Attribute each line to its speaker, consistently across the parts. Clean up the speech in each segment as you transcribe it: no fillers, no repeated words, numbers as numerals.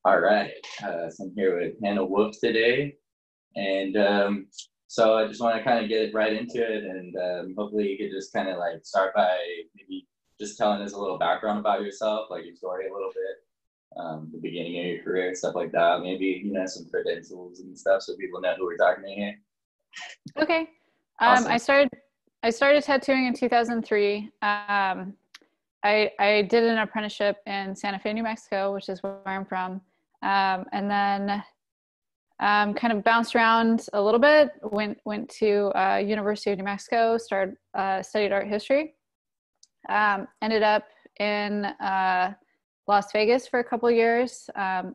Speaker 1: All right. So I'm here with Hannah Wolf today. And so I just want to kind of get right into it. And hopefully you could just kind of like start by maybe just telling us a little background about yourself, like your story a little bit, the beginning of your career, stuff like that. Maybe, you know, some credentials and stuff so people know who we're talking to here.
Speaker 2: Okay.
Speaker 1: Awesome.
Speaker 2: I started tattooing in 2003. I did an apprenticeship in Santa Fe, New Mexico, which is where I'm from. And then kind of bounced around a little bit, went to University of New Mexico, studied art history. Ended up in Las Vegas for a couple of years,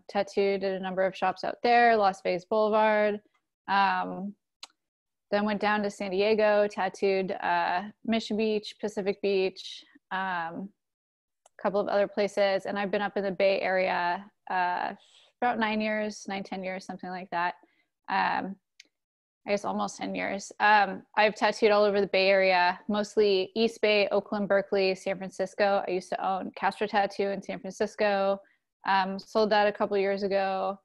Speaker 2: tattooed at a number of shops out there, Las Vegas Boulevard. Then went down to San Diego, tattooed Mission Beach, Pacific Beach, a couple of other places. And I've been up in the Bay Area about 10 years, something like that. I guess almost 10 years. I've tattooed all over the Bay Area, mostly East Bay, Oakland, Berkeley, San Francisco. I used to own Castro Tattoo in San Francisco. Sold that a couple of years ago.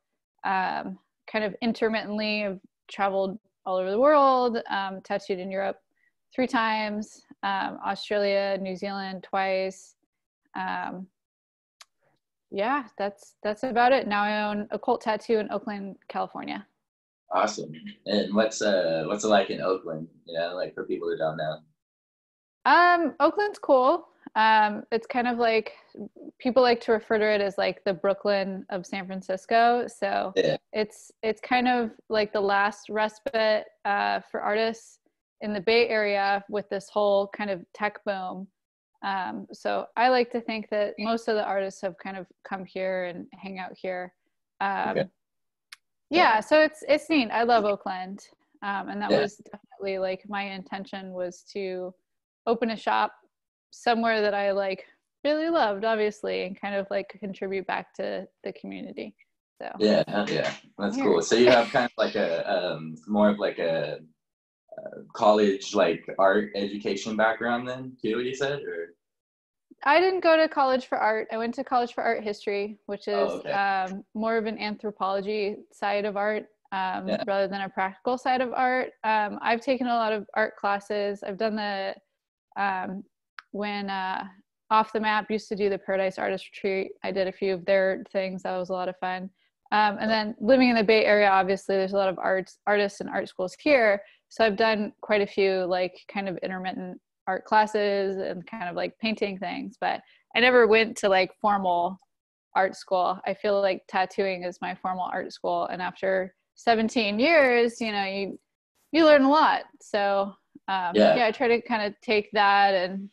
Speaker 2: Kind of intermittently, I've traveled all over the world, tattooed in Europe 3 times, Australia, New Zealand twice. Yeah, that's about it. Now I own Occult Tattoo in Oakland, California.
Speaker 1: Awesome. And what's it like in Oakland, you know, like for people who don't know?
Speaker 2: Oakland's cool. It's kind of like, people like to refer to it as like the Brooklyn of San Francisco. So
Speaker 1: Yeah.
Speaker 2: It's kind of like the last respite for artists in the Bay Area with this whole kind of tech boom. So I like to think that most of the artists have kind of come here and hang out here.
Speaker 1: Okay.
Speaker 2: Yeah, so it's neat. I love Oakland. And that was definitely like my intention, was to open a shop somewhere that I like really loved, obviously, and kind of like contribute back to the community. So
Speaker 1: yeah, that's cool. So you have kind of like a more of like a college like art education background then too, you said? Or
Speaker 2: I didn't go to college for art. I went to college for art history, which is more of an anthropology side of art rather than a practical side of art. I've taken a lot of art classes. I've done the when Off the Map used to do the Paradise Artist Retreat. I did a few of their things. That was a lot of fun. And then living in the Bay Area, obviously, there's a lot of artists and art schools here. So I've done quite a few like kind of intermittent art classes and kind of like painting things, but I never went to like formal art school. I feel like tattooing is my formal art school. And after 17 years, you know, you learn a lot. So I try to kind of take that and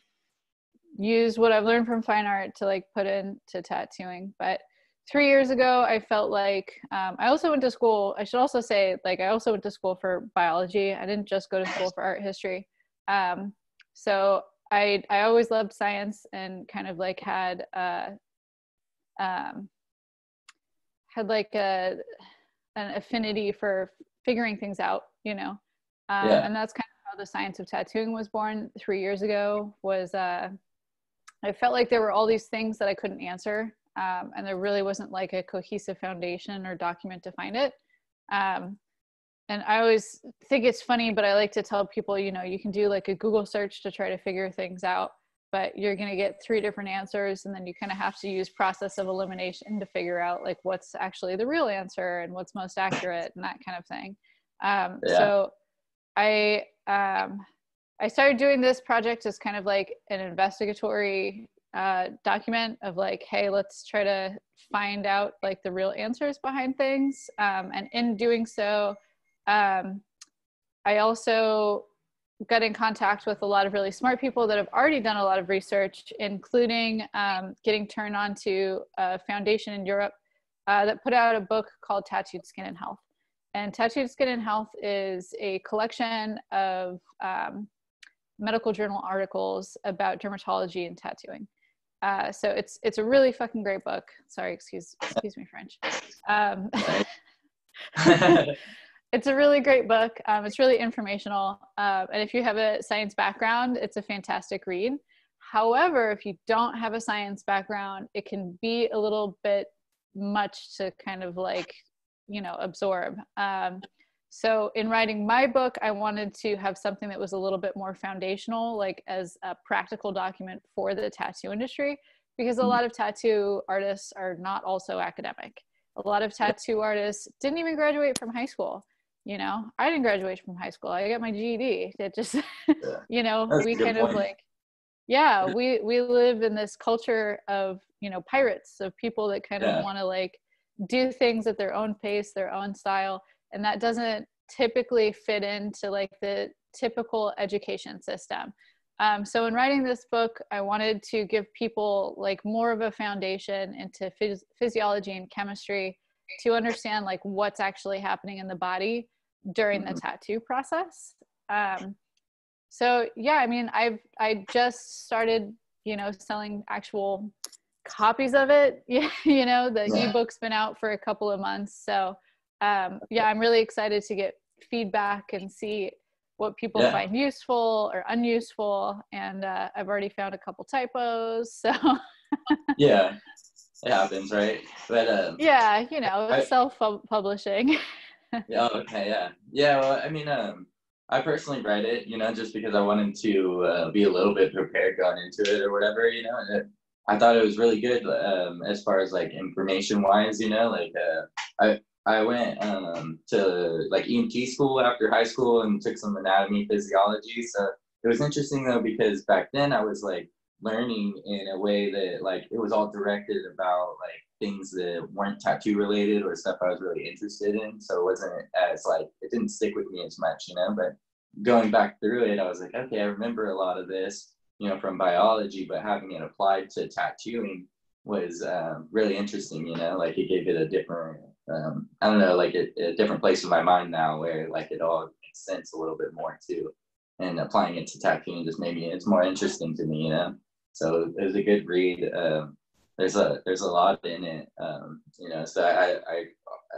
Speaker 2: use what I've learned from fine art to like put into tattooing. But 3 years ago, I felt like I also went to school. I should also say, like, I also went to school for biology. I didn't just go to school for art history. So I always loved science and kind of like had like an affinity for figuring things out, you know. And that's kind of how the science of tattooing was born 3 years ago. Was I felt like there were all these things that I couldn't answer, and there really wasn't like a cohesive foundation or document to find it. And I always think it's funny, but I like to tell people, you know, you can do like a Google search to try to figure things out, but you're going to get 3 different answers. And then you kind of have to use process of elimination to figure out like what's actually the real answer and what's most accurate and that kind of thing. So I started doing this project as kind of like an investigatory document of like, hey, let's try to find out like the real answers behind things. And in doing so, I also got in contact with a lot of really smart people that have already done a lot of research, including getting turned on to a foundation in Europe that put out a book called Tattooed Skin and Health. And Tattooed Skin and Health is a collection of medical journal articles about dermatology and tattooing. So it's a really fucking great book. Sorry, excuse me, French. It's a really great book. It's really informational. And if you have a science background, it's a fantastic read. However, if you don't have a science background, it can be a little bit much to kind of like, you know, absorb. So in writing my book, I wanted to have something that was a little bit more foundational, like as a practical document for the tattoo industry, because a lot of tattoo artists are not also academic. A lot of tattoo artists didn't even graduate from high school. You know, I didn't graduate from high school. I got my GED. It just, you know,
Speaker 1: That's
Speaker 2: we
Speaker 1: a good
Speaker 2: kind
Speaker 1: point.
Speaker 2: of like, yeah, we live in this culture of, you know, pirates, of people that kind of want to like do things at their own pace, their own style. And that doesn't typically fit into like the typical education system. So in writing this book, I wanted to give people like more of a foundation into physiology and chemistry to understand like what's actually happening in the body during the tattoo process. So yeah, I mean, I just started, you know, selling actual copies of it. You know, the ebook's been out for a couple of months. So yeah, I'm really excited to get feedback and see what people find useful or unuseful. And I've already found a couple typos. So
Speaker 1: yeah, it happens, right? But
Speaker 2: yeah, you know, it's self-publishing.
Speaker 1: yeah, okay, yeah. Well, I mean, I personally read it, you know, just because I wanted to be a little bit prepared going into it or whatever, you know. And I thought it was really good as far as like information wise, you know. Like I went to like EMT school after high school and took some anatomy physiology. So it was interesting though, because back then I was like learning in a way that like it was all directed about like things that weren't tattoo related or stuff I was really interested in. So it wasn't as like, it didn't stick with me as much, you know. But going back through it, I was like, okay, I remember a lot of this, you know, from biology, but having it applied to tattooing was really interesting, you know. Like it gave it a different I don't know, like a different place in my mind now where like it all makes sense a little bit more too. And applying it to tattooing just made it's more interesting to me, you know. So it was a good read. There's a lot in it, you know. So I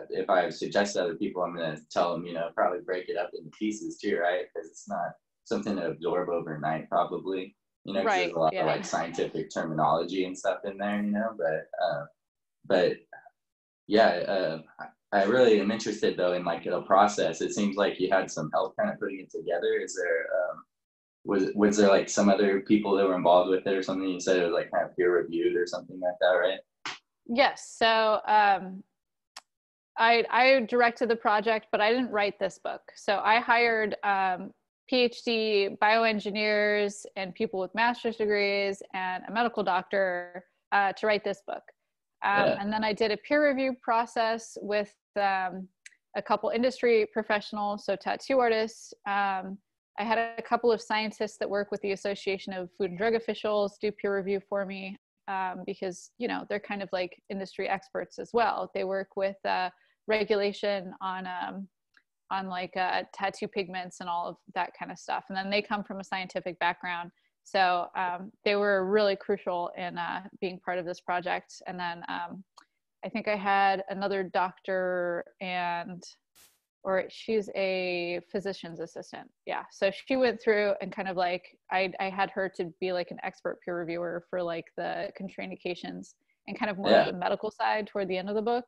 Speaker 1: if I suggest to other people, I'm gonna tell them, you know, probably break it up into pieces too, right? Because it's not something to absorb overnight, probably, you know, because there's a lot of like scientific terminology and stuff in there, you know. But yeah, I really am interested though in like the process. It seems like you had some help kind of putting it together. Is there was there like some other people that were involved with it or something? You said it was like kind of peer reviewed or something like that, right?
Speaker 2: Yes. So I directed the project, but I didn't write this book. So I hired PhD bioengineers and people with master's degrees and a medical doctor to write this book. And then I did a peer review process with a couple industry professionals, so tattoo artists. I had a couple of scientists that work with the Association of Food and Drug Officials do peer review for me because, you know, they're kind of like industry experts as well. They work with regulation on like tattoo pigments and all of that kind of stuff. And then they come from a scientific background. So they were really crucial in being part of this project. And then I think I had another doctor or she's a physician's assistant. Yeah. So she went through and kind of like, I had her to be like an expert peer reviewer for like the contraindications and kind of more of the medical side toward the end of the book.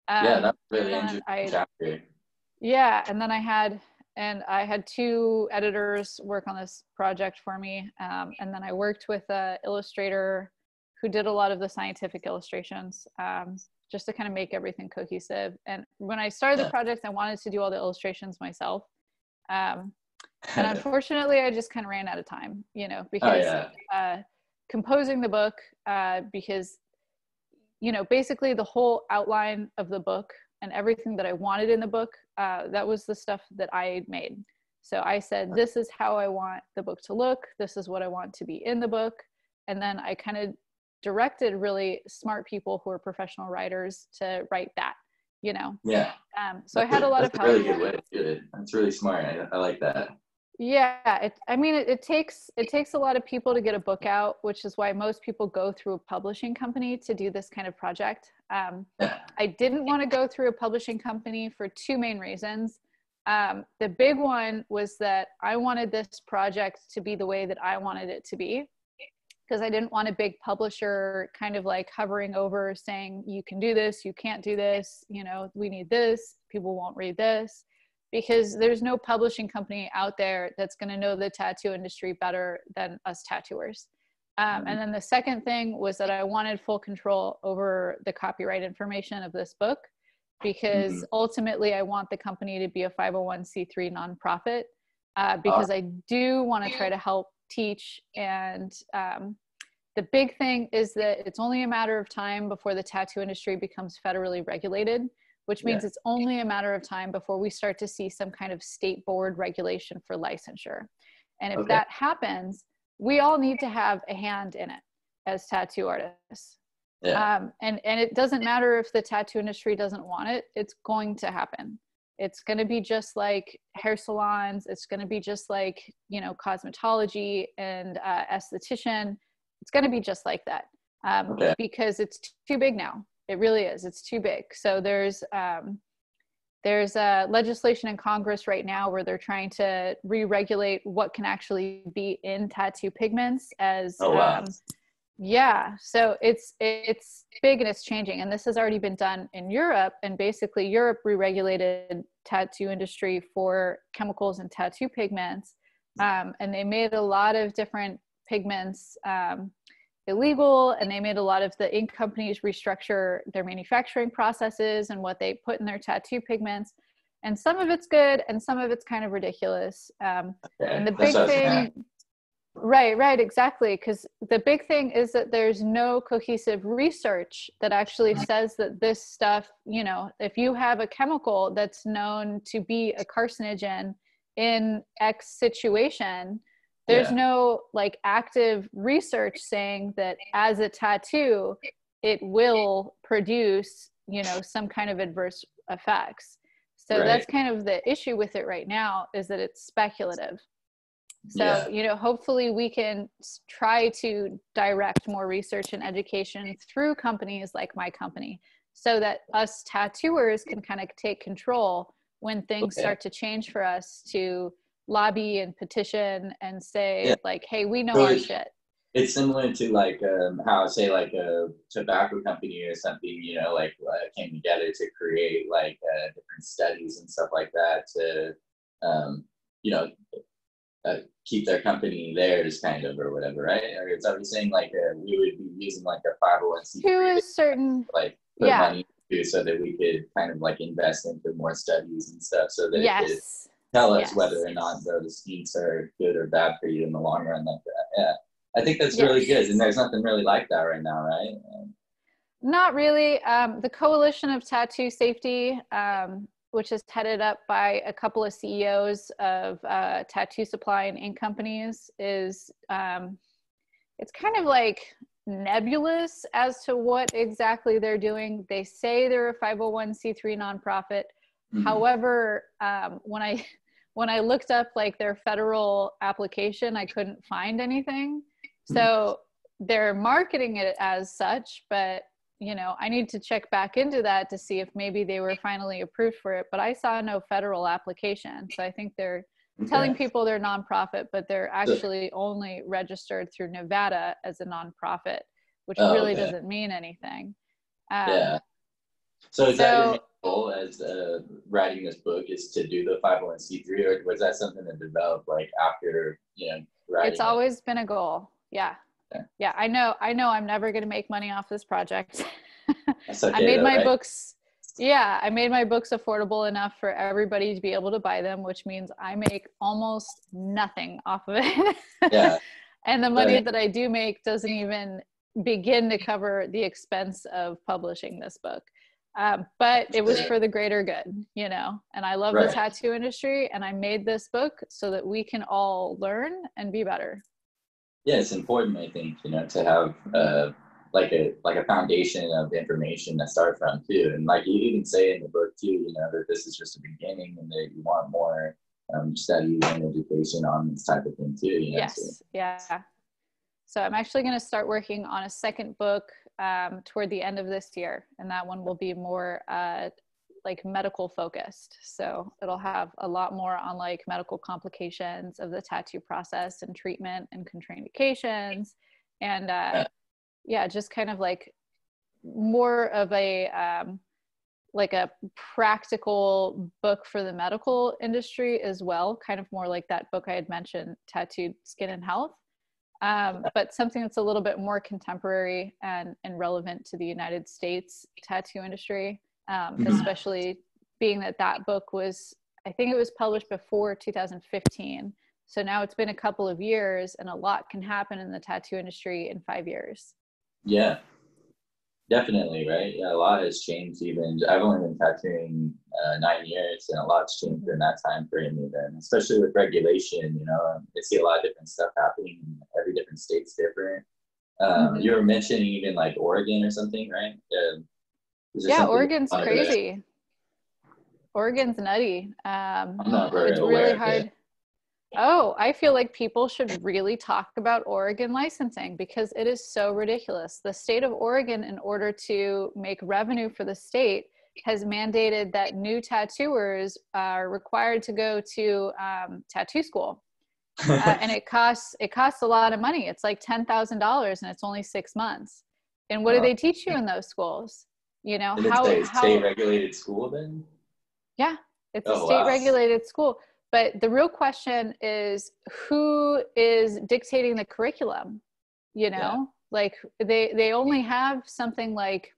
Speaker 1: That's really interesting chapter.
Speaker 2: Yeah. And then I had two editors work on this project for me. And then I worked with an illustrator who did a lot of the scientific illustrations just to kind of make everything cohesive. And when I started the project, I wanted to do all the illustrations myself. And unfortunately, I just kind of ran out of time, you know, because composing the book, because, you know, basically the whole outline of the book and everything that I wanted in the book, that was the stuff that I made. So I said, this is how I want the book to look. This is what I want to be in the book. And then I kind of directed really smart people who are professional writers to write that, you know?
Speaker 1: Yeah.
Speaker 2: So I had a lot of help.
Speaker 1: That's a really good way to do it. That's really smart. I like that.
Speaker 2: Yeah. It takes a lot of people to get a book out, which is why most people go through a publishing company to do this kind of project. I didn't want to go through a publishing company for two main reasons. The big one was that I wanted this project to be the way that I wanted it to be. because I didn't want a big publisher kind of like hovering over saying, you can do this, you can't do this, you know, we need this, people won't read this, because there's no publishing company out there that's going to know the tattoo industry better than us tattooers. And then the second thing was that I wanted full control over the copyright information of this book, because ultimately I want the company to be a 501c3 nonprofit, because I do want to try to help teach. And the big thing is that it's only a matter of time before the tattoo industry becomes federally regulated, which means it's only a matter of time before we start to see some kind of state board regulation for licensure. And if that happens, we all need to have a hand in it as tattoo artists. And it doesn't matter if the tattoo industry doesn't want it, it's going to happen. It's going to be just like hair salons. It's going to be just like, you know, cosmetology and esthetician. It's going to be just like that, because it's too big now. It really is. It's too big. So there's legislation in Congress right now where they're trying to re-regulate what can actually be in tattoo pigments as, so it's big and it's changing. And this has already been done in Europe, and basically Europe re-regulated tattoo industry for chemicals and tattoo pigments. And they made a lot of different pigments illegal, and they made a lot of the ink companies restructure their manufacturing processes and what they put in their tattoo pigments. And some of it's good and some of it's kind of ridiculous. And the big thing, right, exactly. Because the big thing is that there's no cohesive research that actually says that this stuff, you know, if you have a chemical that's known to be a carcinogen in X situation, there's no like active research saying that as a tattoo, it will produce, you know, some kind of adverse effects. So that's kind of the issue with it right now, is that it's speculative. So, you know, hopefully we can try to direct more research and education through companies like my company, so that us tattooers can kind of take control when things start to change for us, to lobby and petition and say like, hey, we know our shit.
Speaker 1: It's similar to like how say like a tobacco company or something, you know, like came together to create like different studies and stuff like that to you know, keep their company theirs kind of, or whatever, right? Or it's always saying like we would be using like a 501c3
Speaker 2: to a certain,
Speaker 1: like put money into, so that we could kind of like invest into more studies and stuff, so that it could tell us whether or not those inks are good or bad for you in the long run, like that. I think that's really good, and there's nothing really like that right now, right?
Speaker 2: Not really. The Coalition of Tattoo Safety, which is headed up by a couple of CEOs of tattoo supply and ink companies, is it's kind of like nebulous as to what exactly they're doing. They say they're a 501c3 nonprofit. However, when I looked up like their federal application, I couldn't find anything. So they're marketing it as such, but you know, I need to check back into that to see if maybe they were finally approved for it, but I saw no federal application. So I think they're telling people they're nonprofit, but they're actually only registered through Nevada as a nonprofit, which really doesn't mean anything.
Speaker 1: So is that your main goal as writing this book, is to do the 501c3, or was that something that developed like after, you know, writing?
Speaker 2: It's always been a goal. Yeah, I know I'm never going to make money off this project.
Speaker 1: That's okay,
Speaker 2: I made my
Speaker 1: right?
Speaker 2: books. Yeah, I made my books affordable enough for everybody to be able to buy them, which means I make almost nothing off of it. And the money that I do make doesn't even begin to cover the expense of publishing this book. But it was for the greater good, you know, and I love the tattoo industry, and I made this book so that we can all learn and be better.
Speaker 1: Yeah, it's important, I think, you know, to have like a foundation of information to start from too. And like you even say in the book too, you know, that this is just a beginning, and that you want more studies and education on this type of thing too, you know?
Speaker 2: So I'm actually going to start working on a second book toward the end of this year, and that one will be more like medical focused. So it'll have a lot more on like medical complications of the tattoo process and treatment and contraindications, And yeah, just kind of like more of a like a practical book for the medical industry as well, kind of more like that book I had mentioned, Tattooed Skin and Health, but something that's a little bit more contemporary and relevant to the United States tattoo industry, especially being that that book was, I think it was published before 2015. So now it's been a couple of years, and a lot can happen in the tattoo industry in 5 years.
Speaker 1: Yeah. Definitely, right? Yeah, a lot has changed. Even I've only been tattooing 9 years, and a lot's changed in that time frame. Even, especially with regulation, you know, I see a lot of different stuff happening. Every different state's different. You were mentioning even like Oregon or something, right?
Speaker 2: Yeah, Oregon's crazy. Oregon's nutty.
Speaker 1: I'm not very
Speaker 2: it's
Speaker 1: aware
Speaker 2: really
Speaker 1: of
Speaker 2: hard.
Speaker 1: it.
Speaker 2: Oh, I feel like people should really talk about Oregon licensing because it is so ridiculous. The state of Oregon, in order to make revenue for the state, has mandated that new tattooers are required to go to tattoo school. And it costs a lot of money. It's like $10,000 and it's only 6 months. And what do they teach you in those schools? You know,
Speaker 1: and it's a state regulated school then?
Speaker 2: Yeah, it's a state regulated school. But the real question is, who is dictating the curriculum? You know, like they only have something like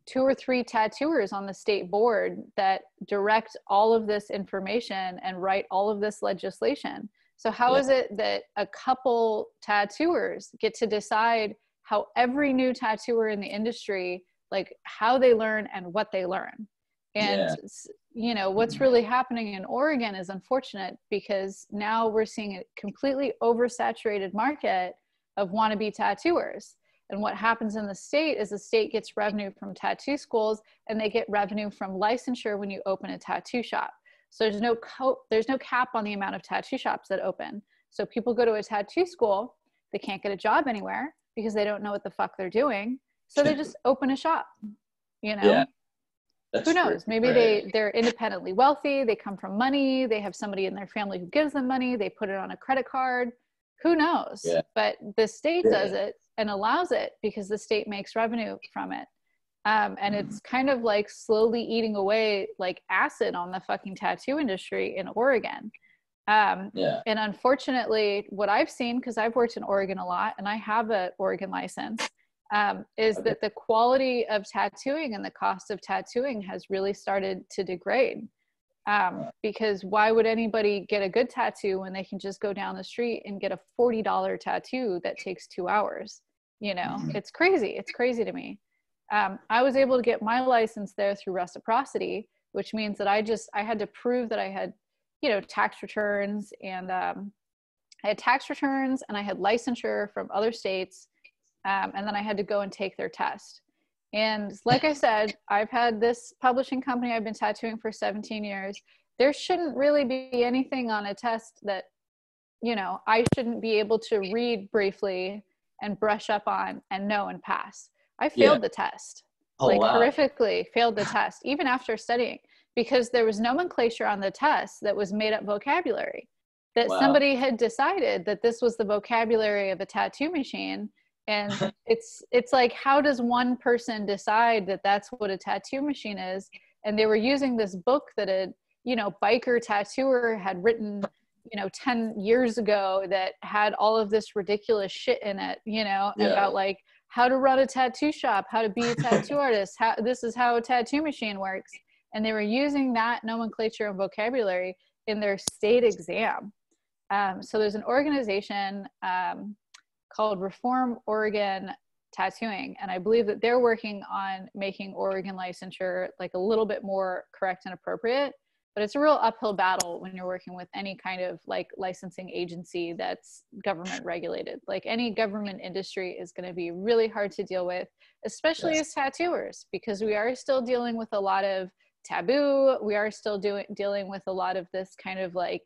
Speaker 2: 2 or 3 tattooers on the state board that direct all of this information and write all of this legislation. So how is it that a couple tattooers get to decide how every new tattooer in the industry, like how they learn and what they learn? And, you know, what's really happening in Oregon is unfortunate because now we're seeing a completely oversaturated market of wannabe tattooers. And what happens in the state is the state gets revenue from tattoo schools and they get revenue from licensure when you open a tattoo shop. So there's no cap on the amount of tattoo shops that open. So people go to a tattoo school, they can't get a job anywhere because they don't know what the fuck they're doing. So they just open a shop, you know?
Speaker 1: Yeah. That's
Speaker 2: who knows? Maybe they're independently wealthy. They come from money. They have somebody in their family who gives them money. They put it on a credit card. Who knows? Yeah. But the state does it and allows it because the state makes revenue from it. And it's kind of like slowly eating away like acid on the fucking tattoo industry in Oregon. And unfortunately, what I've seen, because I've worked in Oregon a lot and I have an Oregon license, is that the quality of tattooing and the cost of tattooing has really started to degrade. Because why would anybody get a good tattoo when they can just go down the street and get a $40 tattoo that takes 2 hours? You know, it's crazy. It's crazy to me. I was able to get my license there through reciprocity, which means that I had to prove that I had, you know, tax returns and I had tax returns and I had licensure from other states. And then I had to go and take their test. And like I said, I've had this publishing company I've been tattooing for 17 years. There shouldn't really be anything on a test that, you know, I shouldn't be able to read briefly and brush up on and know and pass. I failed the test, horrifically failed the test, even after studying, because there was nomenclature on the test that was made up vocabulary, that somebody had decided that this was the vocabulary of a tattoo machine. And it's like, how does one person decide that that's what a tattoo machine is? And they were using this book that a, you know, biker tattooer had written, you know, 10 years ago that had all of this ridiculous shit in it, you know, about like how to run a tattoo shop, how to be a tattoo artist, how this is how a tattoo machine works. And they were using that nomenclature and vocabulary in their state exam. So there's an organization called Reform Oregon Tattooing. And I believe that they're working on making Oregon licensure like a little bit more correct and appropriate, but it's a real uphill battle when you're working with any kind of like licensing agency that's government regulated. Like any government industry is going to be really hard to deal with, especially as tattooers, because we are still dealing with a lot of taboo. We are still dealing with a lot of this kind of like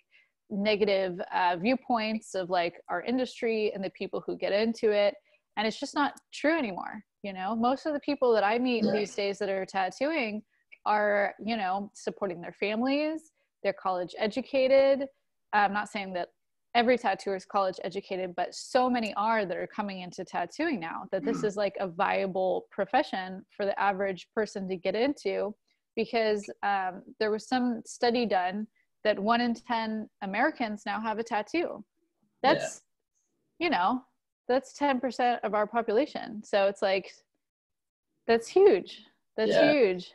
Speaker 2: negative viewpoints of like our industry and the people who get into it. And it's just not true anymore. You know, most of the people that I meet these days that are tattooing are, you know, supporting their families, they're college educated. I'm not saying that every tattooer is college educated, but so many are that are coming into tattooing now that this is like a viable profession for the average person to get into, because there was some study done that 1 in 10 Americans now have a tattoo. That's, you know, that's 10% of our population. So it's like, that's huge. That's huge.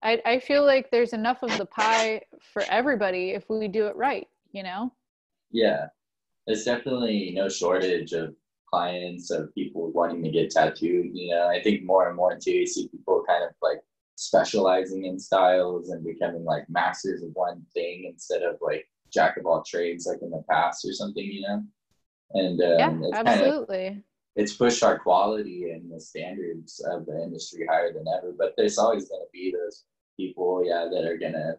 Speaker 2: I feel like there's enough of the pie for everybody if we do it right, you know?
Speaker 1: Yeah, there's definitely no shortage of clients, of people wanting to get tattooed. You know, I think more and more too, you see people kind of like specializing in styles and becoming like masters of one thing instead of like jack of all trades like in the past or something, you know? And it's
Speaker 2: absolutely.
Speaker 1: kind of, it's pushed our quality and the standards of the industry higher than ever. But there's always going to be those people, that are going to,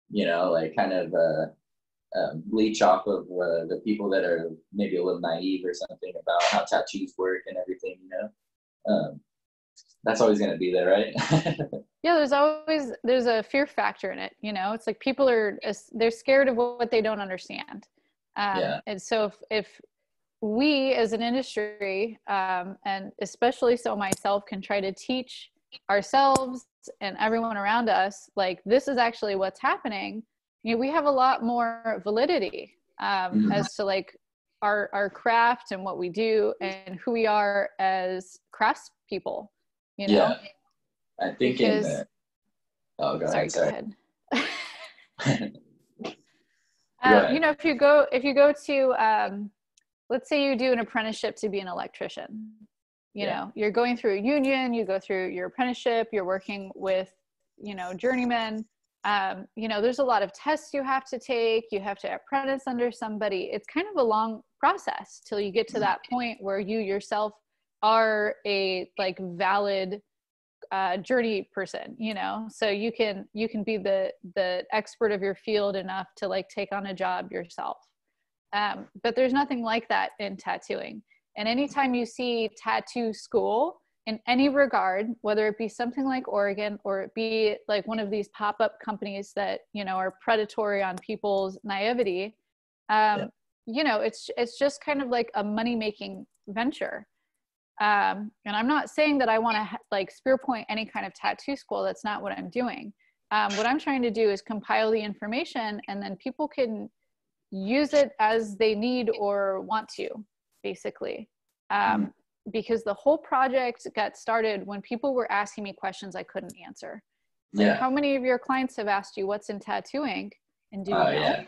Speaker 1: you know, like kind of leech off of the people that are maybe a little naive or something about how tattoos work and everything, you know. That's always going to be there, right?
Speaker 2: Yeah, there's a fear factor in it, you know. It's like people they're scared of what they don't understand. And so if we as an industry, and especially so myself, can try to teach ourselves and everyone around us, like, this is actually what's happening, you know, we have a lot more validity as to like our craft and what we do and who we are as craftspeople, you know?
Speaker 1: Yeah, I think
Speaker 2: because,
Speaker 1: oh, go ahead.
Speaker 2: Go ahead. You know, if you go to, let's say you do an apprenticeship to be an electrician, you know, you're going through a union, you go through your apprenticeship, you're working with, you know, journeymen. You know, there's a lot of tests you have to take. You have to apprentice under somebody. It's kind of a long process till you get to that point where you yourself are a like valid journey person, you know, so you can be the expert of your field enough to like take on a job yourself. But there's nothing like that in tattooing. And anytime you see tattoo school in any regard, whether it be something like Oregon or it be like one of these pop-up companies that, you know, are predatory on people's naivety, you know, it's just kind of like a money-making venture. And I'm not saying that I want to like spear point any kind of tattoo school. That's not what I'm doing. What I'm trying to do is compile the information, and then people can use it as they need or want to, basically. Because the whole project got started when people were asking me questions I couldn't answer. Like, how many of your clients have asked you what's in tattooing? And do you know?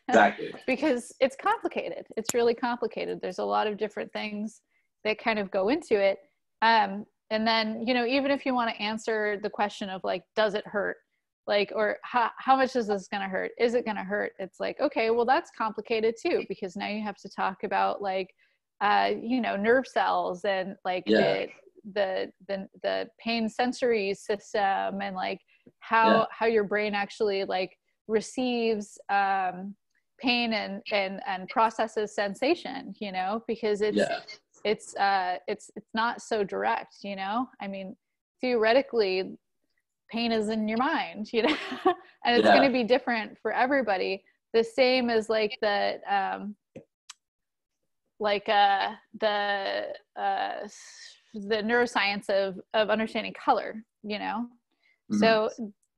Speaker 1: Exactly.
Speaker 2: Because it's complicated. It's really complicated. There's a lot of different things that kind of go into it. And then, you know, even if you want to answer the question of like, does it hurt? Like, or how much is this going to hurt? Is it going to hurt? It's like, okay, well, that's complicated too, because now you have to talk about like, you know, nerve cells and like the pain sensory system, and like how your brain actually like receives pain and processes sensation, you know, because it's not so direct, you know. I mean, theoretically, pain is in your mind, you know, and it's going to be different for everybody. The same as like the neuroscience of understanding color, you know. So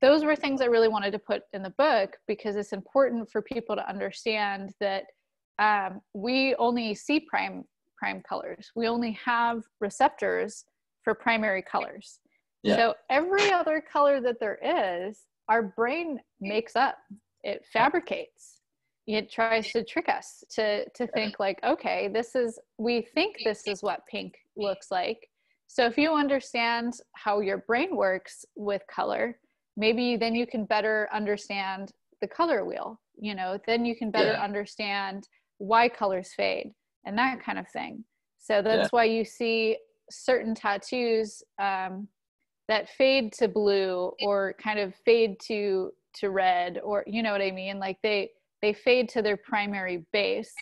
Speaker 2: those were things I really wanted to put in the book, because it's important for people to understand that we only see prime colors. We only have receptors for primary colors. So every other color that there is, our brain makes up. It fabricates. It tries to trick us to think like, okay, we think this is what pink looks like. So if you understand how your brain works with color, maybe then you can better understand the color wheel, you know, then you can better understand why colors fade and that kind of thing. So that's why you see certain tattoos that fade to blue or kind of fade to red, or, you know what I mean? Like they fade to their primary base,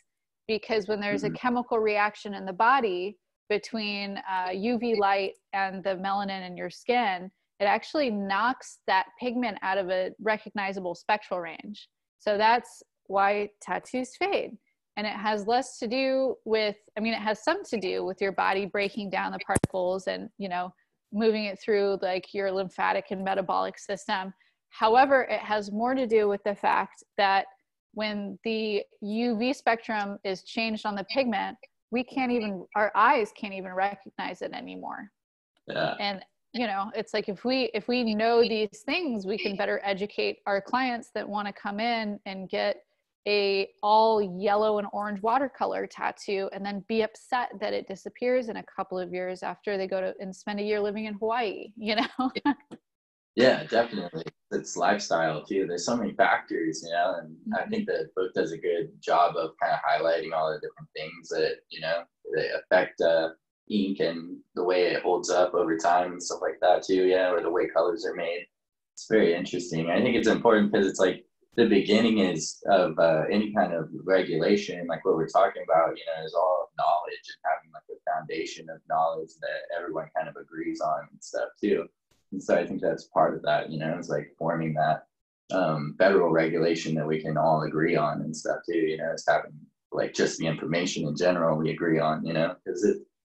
Speaker 2: because when there's a chemical reaction in the body between UV light and the melanin in your skin, it actually knocks that pigment out of a recognizable spectral range. So that's why tattoos fade. And it has less to do with, I mean, it has some to do with your body breaking down the particles and, you know, moving it through like your lymphatic and metabolic system. However, it has more to do with the fact that when the UV spectrum is changed on the pigment, we can't even, our eyes can't even recognize it anymore.
Speaker 1: Yeah.
Speaker 2: And, you know, it's like, if we know these things, we can better educate our clients that want to come in and get a all yellow and orange watercolor tattoo and then be upset that it disappears in a couple of years after they go to and spend a year living in Hawaii, you know?
Speaker 1: Yeah, definitely. It's lifestyle too. There's so many factors, you know, and I think the book does a good job of kind of highlighting all the different things that, you know, that affect ink and the way it holds up over time and stuff like that too. Yeah, or the way colors are made. It's very interesting. I think it's important because it's like the beginning is of any kind of regulation, like what we're talking about, you know, is all knowledge and having like a foundation of knowledge that everyone kind of agrees on and stuff too. And so I think that's part of that, you know, it's like forming that federal regulation that we can all agree on and stuff too, you know, it's having like just the information in general we agree on, you know, because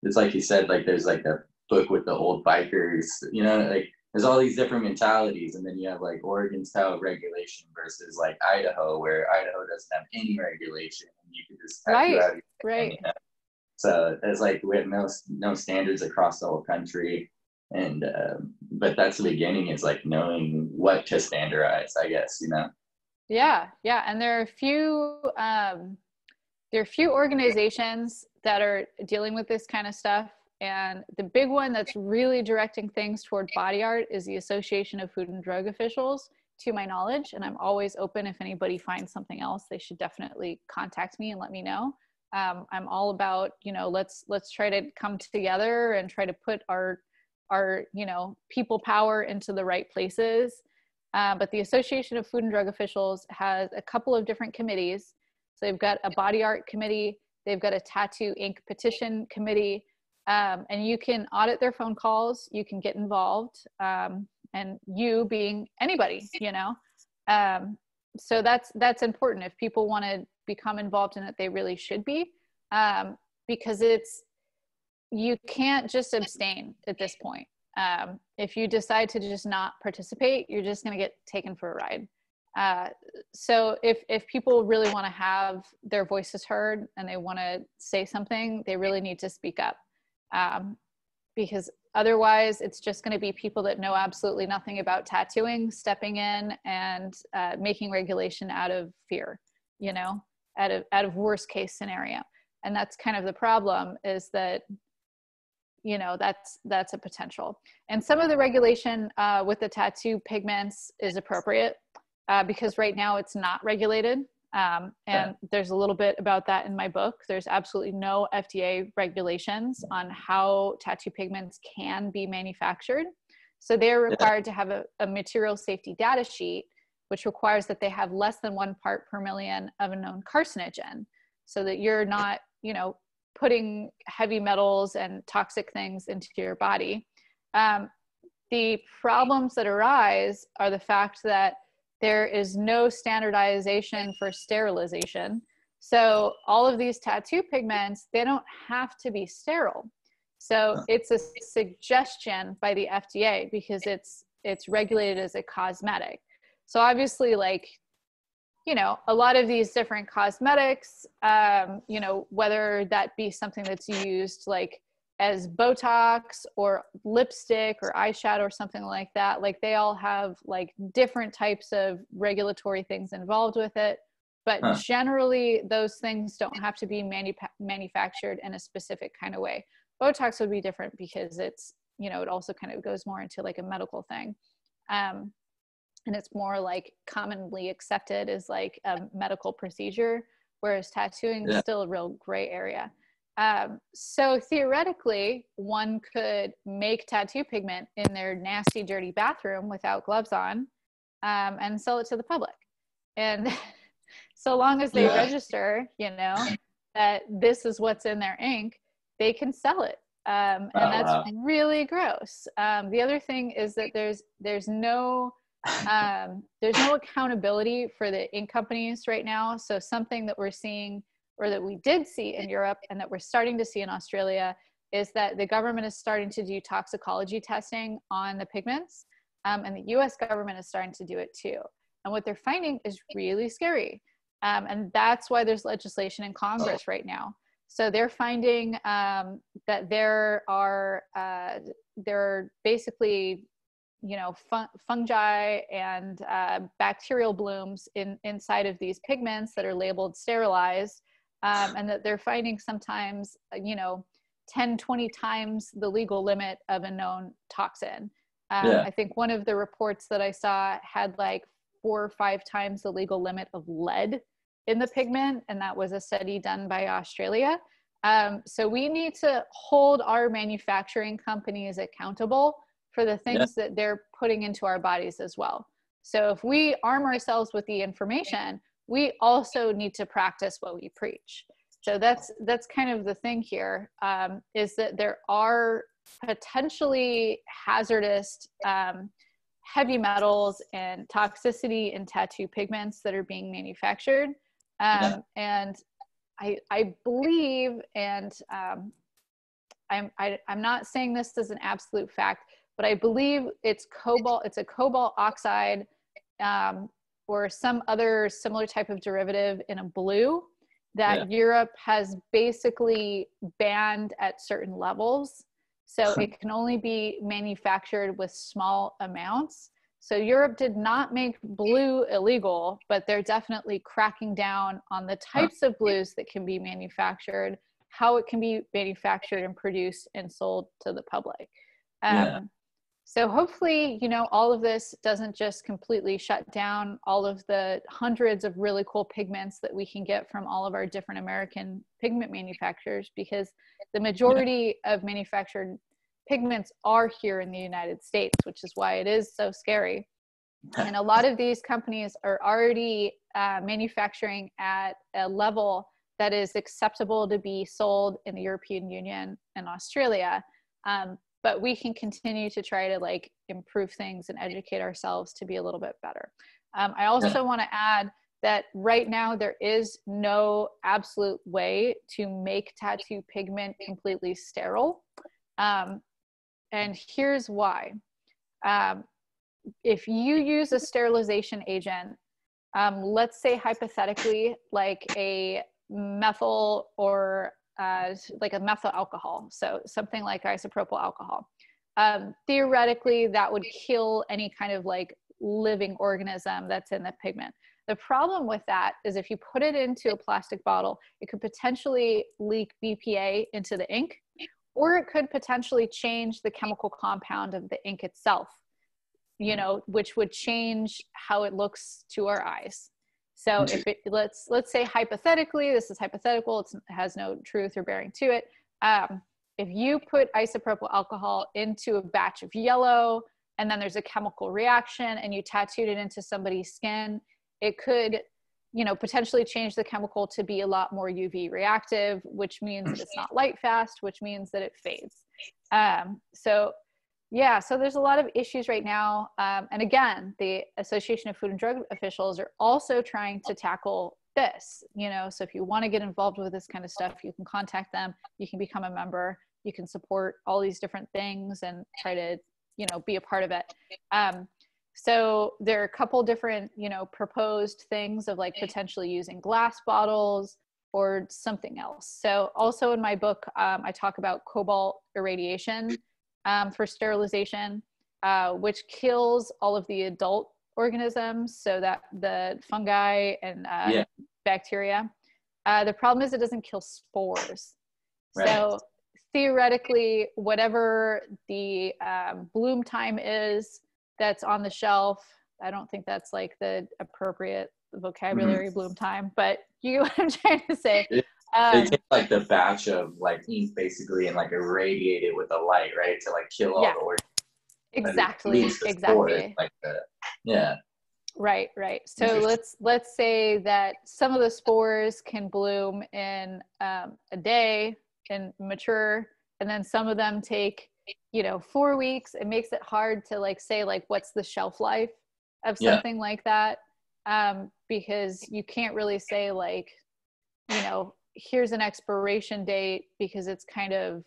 Speaker 1: it's like you said, like there's like a book with the old bikers, you know, like there's all these different mentalities, and then you have like Oregon style regulation versus like Idaho, where Idaho doesn't have any regulation and you can just tattoo out your hand, you know? So it's like we have no standards across the whole country. And but that's the beginning, is like knowing what to standardize, I guess, you know.
Speaker 2: Yeah, and there are a few organizations that are dealing with this kind of stuff, and the big one that's really directing things toward body art is the Association of Food and Drug Officials, to my knowledge. And I'm always open, if anybody finds something else, they should definitely contact me and let me know. I'm all about, you know, let's try to come together and try to put our you know, people power into the right places. But the Association of Food and Drug Officials has a couple of different committees. So they've got a body art committee, they've got a tattoo ink petition committee, and you can audit their phone calls, you can get involved, and you being anybody, you know. So that's important. If people want to become involved in it, they really should be, because you can't just abstain at this point. If you decide to just not participate, you're just going to get taken for a ride. So if people really want to have their voices heard and they want to say something, they really need to speak up. Because otherwise it's just going to be people that know absolutely nothing about tattooing stepping in and making regulation out of fear, you know, out of worst case scenario. And that's kind of the problem, is that, you know, that's a potential. And some of the regulation with the tattoo pigments is appropriate because right now it's not regulated. And there's a little bit about that in my book. There's absolutely no FDA regulations on how tattoo pigments can be manufactured. So they're required to have a material safety data sheet, which requires that they have less than 1 part per million of a known carcinogen, so that you're not, you know, putting heavy metals and toxic things into your body. The problems that arise are the fact that there is no standardization for sterilization. So all of these tattoo pigments, they don't have to be sterile. So it's a suggestion by the FDA because it's regulated as a cosmetic. So obviously, like, you know, a lot of these different cosmetics, you know, whether that be something that's used like as Botox or lipstick or eyeshadow or something like that, like they all have like different types of regulatory things involved with it. But generally those things don't have to be manufactured in a specific kind of way. Botox would be different because it's, you know, it also kind of goes more into like a medical thing. And it's more like commonly accepted as like a medical procedure, whereas tattooing is still a real gray area. So theoretically, one could make tattoo pigment in their nasty, dirty bathroom without gloves on, and sell it to the public. And so long as they register, you know, that this is what's in their ink, they can sell it. And that's really gross. The other thing is that there's no There's no accountability for the ink companies right now. So something that we're seeing, or that we did see in Europe and that we're starting to see in Australia, is that the government is starting to do toxicology testing on the pigments, and the US government is starting to do it too. And what they're finding is really scary. And that's why there's legislation in Congress right now. So they're finding that there are basically, you know, fungi and bacterial blooms inside of these pigments that are labeled sterilized, and that they're finding sometimes, you know, 10, 20 times the legal limit of a known toxin. I think one of the reports that I saw had like 4 or 5 times the legal limit of lead in the pigment, and that was a study done by Australia. So we need to hold our manufacturing companies accountable for the things that they're putting into our bodies as well. So if we arm ourselves with the information, we also need to practice what we preach. So that's kind of the thing here, is that there are potentially hazardous heavy metals and toxicity in tattoo pigments that are being manufactured. And I believe, and I'm not saying this as an absolute fact, but I believe it's cobalt. It's a cobalt oxide, or some other similar type of derivative in a blue that Europe has basically banned at certain levels. So it can only be manufactured with small amounts. So Europe did not make blue illegal, but they're definitely cracking down on the types of blues that can be manufactured, how it can be manufactured and produced and sold to the public. So hopefully, you know, all of this doesn't just completely shut down all of the hundreds of really cool pigments that we can get from all of our different American pigment manufacturers, because the majority of manufactured pigments are here in the United States, which is why it is so scary. And a lot of these companies are already manufacturing at a level that is acceptable to be sold in the European Union and Australia. But we can continue to try to like improve things and educate ourselves to be a little bit better. I also want to add that right now there is no absolute way to make tattoo pigment completely sterile. And here's why. If you use a sterilization agent, let's say hypothetically like a methyl or like a methyl alcohol, so something like isopropyl alcohol. Theoretically, that would kill any kind of like living organism that's in the pigment. The problem with that is if you put it into a plastic bottle, it could potentially leak BPA into the ink, or it could potentially change the chemical compound of the ink itself, you know, which would change how it looks to our eyes. So if it, let's say hypothetically, this is hypothetical, it has no truth or bearing to it. If you put isopropyl alcohol into a batch of yellow, and then there's a chemical reaction and you tattooed it into somebody's skin, it could, you know, potentially change the chemical to be a lot more UV reactive, which means that it's not light fast, which means that it fades. Yeah, so there's a lot of issues right now. And again, the Association of Food and Drug Officials are also trying to tackle this, you know, so if you want to get involved with this kind of stuff, you can contact them, you can become a member, you can support all these different things and try to, you know, be a part of it. So there are a couple different, you know, proposed things of like potentially using glass bottles or something else. So also in my book, I talk about cobalt irradiation for sterilization, which kills all of the adult organisms, so that the fungi and bacteria. The problem is it doesn't kill spores. Right. So theoretically, whatever the bloom time is that's on the shelf, I don't think that's like the appropriate vocabulary, bloom time, but you know what I'm trying to say.
Speaker 1: They take like the batch of like ink basically and like irradiate it with the light, right, to like kill all the organisms.
Speaker 2: Exactly. Right. So let's say that some of the spores can bloom in a day and mature, and then some of them take, you know, 4 weeks. It makes it hard to like say like what's the shelf life of something like that, because you can't really say like, you know, here's an expiration date, because it's kind of,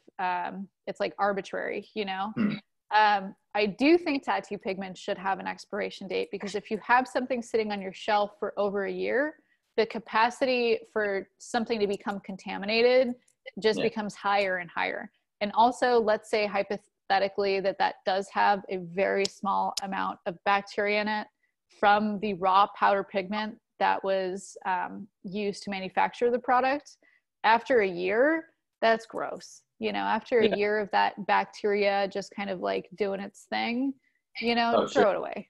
Speaker 2: it's like arbitrary, you know? I do think tattoo pigments should have an expiration date, because if you have something sitting on your shelf for over a year, the capacity for something to become contaminated just becomes higher and higher. And also, let's say hypothetically that does have a very small amount of bacteria in it from the raw powder pigment that was used to manufacture the product. After a year, that's gross. You know, after a year of that bacteria just kind of like doing its thing, you know, throw it away.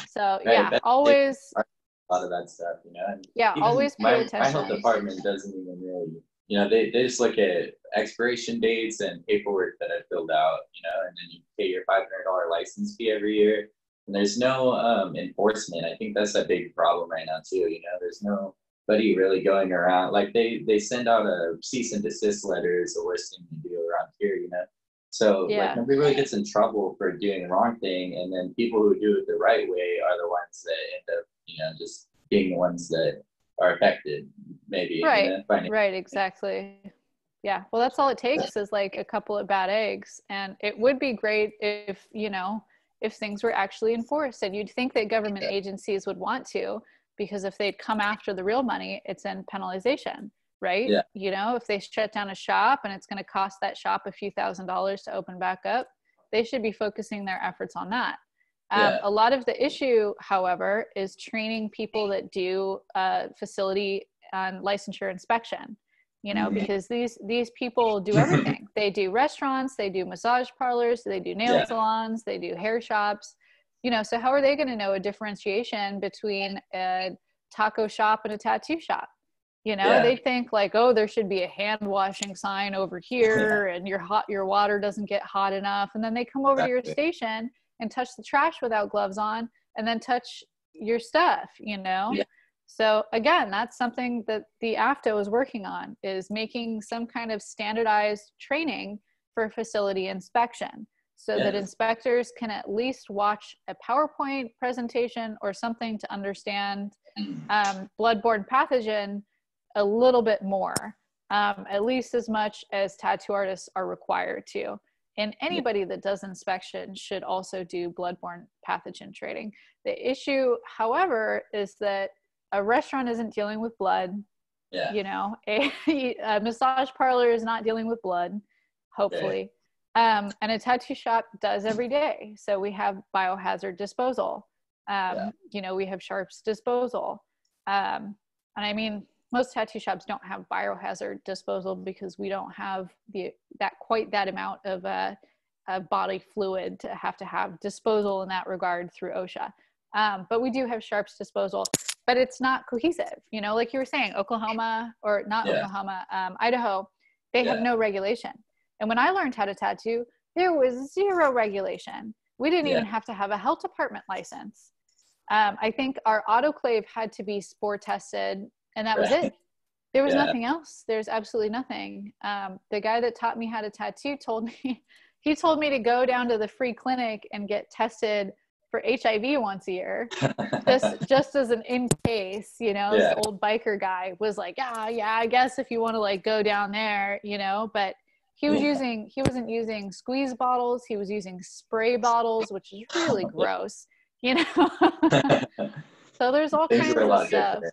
Speaker 2: So always
Speaker 1: a lot of that stuff, you know. And
Speaker 2: always pay attention.
Speaker 1: My health department doesn't even really, you know, they just look at expiration dates and paperwork that I filled out, you know, and then you pay your $500 license fee every year. And there's no enforcement. I think that's a big problem right now too. You know, there's nobody really going around. Like they send out a cease and desist letter is the worst thing to do around here. You know, so like nobody really gets in trouble for doing the wrong thing, and then people who do it the right way are the ones that end up, you know, just being the ones that are affected. Maybe
Speaker 2: right, right, exactly. Yeah, well, that's all it takes is like a couple of bad eggs, and it would be great if, you know, if things were actually enforced. And you'd think that government agencies would want to, because if they'd come after the real money, it's in penalization, right?
Speaker 1: Yeah.
Speaker 2: You know, if they shut down a shop and it's going to cost that shop a few $1,000s to open back up, they should be focusing their efforts on that. A lot of the issue, however, is training people that do facility licensure inspection. You know, because these people do everything. They do restaurants, they do massage parlors, they do nail salons, they do hair shops, you know, so how are they going to know a differentiation between a taco shop and a tattoo shop? You know, they think like, oh, there should be a hand washing sign over here and your water doesn't get hot enough. And then they come over to your station and touch the trash without gloves on and then touch your stuff, you know? So again, that's something that the AFTA is working on, is making some kind of standardized training for facility inspection so that inspectors can at least watch a PowerPoint presentation or something to understand bloodborne pathogen a little bit more, at least as much as tattoo artists are required to. And anybody that does inspection should also do bloodborne pathogen training. The issue, however, is that a restaurant isn't dealing with blood. You know, a massage parlor is not dealing with blood, hopefully. And a tattoo shop does every day. So we have biohazard disposal. You know, we have sharps disposal. And I mean, most tattoo shops don't have biohazard disposal because we don't have quite that amount of bodily fluid to have disposal in that regard through OSHA. But we do have sharps disposal. But it's not cohesive, you know, like you were saying, Oklahoma, or not Oklahoma, Idaho, they have no regulation. And when I learned how to tattoo, there was zero regulation. We didn't even have to have a health department license. I think our autoclave had to be spore tested, and that was it. There was nothing else. There's absolutely nothing. The guy that taught me how to tattoo told me to go down to the free clinic and get tested for HIV once a year, just as an in case, you know. This old biker guy was like, I guess if you want to like go down there, you know, but he wasn't using squeeze bottles. He was using spray bottles, which is really gross, you know. So there's all kinds of stuff.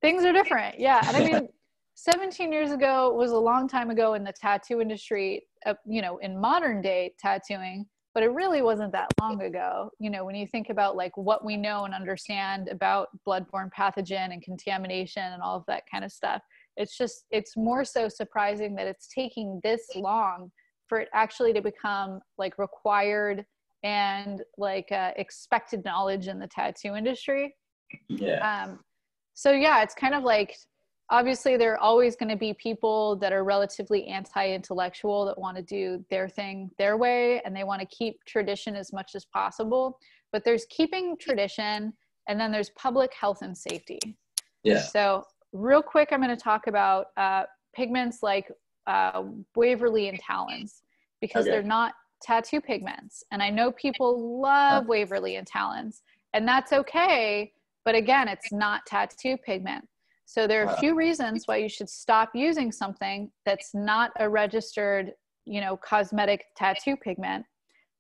Speaker 2: Things are different. Yeah. And I mean, 17 years ago was a long time ago in the tattoo industry, you know, in modern day tattooing. But it really wasn't that long ago, you know, when you think about like what we know and understand about bloodborne pathogen and contamination and all of that kind of stuff. It's more so surprising that it's taking this long for it actually to become like required and like expected knowledge in the tattoo industry. So yeah, it's kind of like, obviously there are always going to be people that are relatively anti-intellectual that want to do their thing their way, and they want to keep tradition as much as possible. But there's keeping tradition, and then there's public health and safety. So real quick, I'm going to talk about pigments like Waverly and Talons, because they're not tattoo pigments. And I know people love Waverly and Talons, and that's okay. But again, it's not tattoo pigment. So there are a few reasons why you should stop using something that's not a registered, you know, cosmetic tattoo pigment.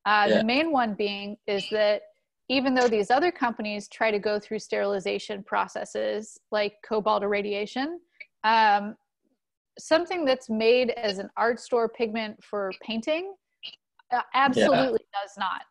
Speaker 2: The main one being is that even though these other companies try to go through sterilization processes like Cobalt irradiation, something that's made as an art store pigment for painting absolutely does not.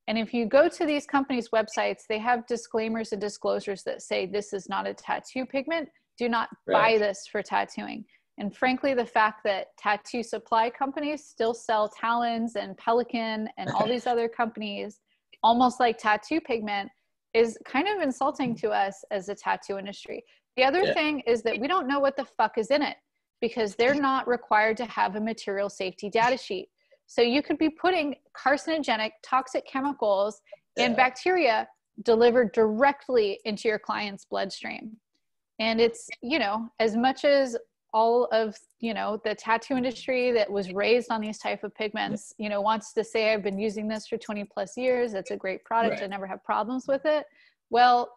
Speaker 2: And if you go to these companies' websites, they have disclaimers and disclosures that say this is not a tattoo pigment. Do not buy this for tattooing. And frankly, the fact that tattoo supply companies still sell Talons and Pelican and all these other companies almost like tattoo pigment is kind of insulting to us as a tattoo industry. The other thing is that we don't know what the fuck is in it because they're not required to have a material safety data sheet. So you could be putting carcinogenic, toxic chemicals and bacteria delivered directly into your client's bloodstream. And it's, you know, as much as all of, you know, the tattoo industry that was raised on these type of pigments, you know, wants to say, I've been using this for 20 plus years. It's a great product. I never have problems with it. Well,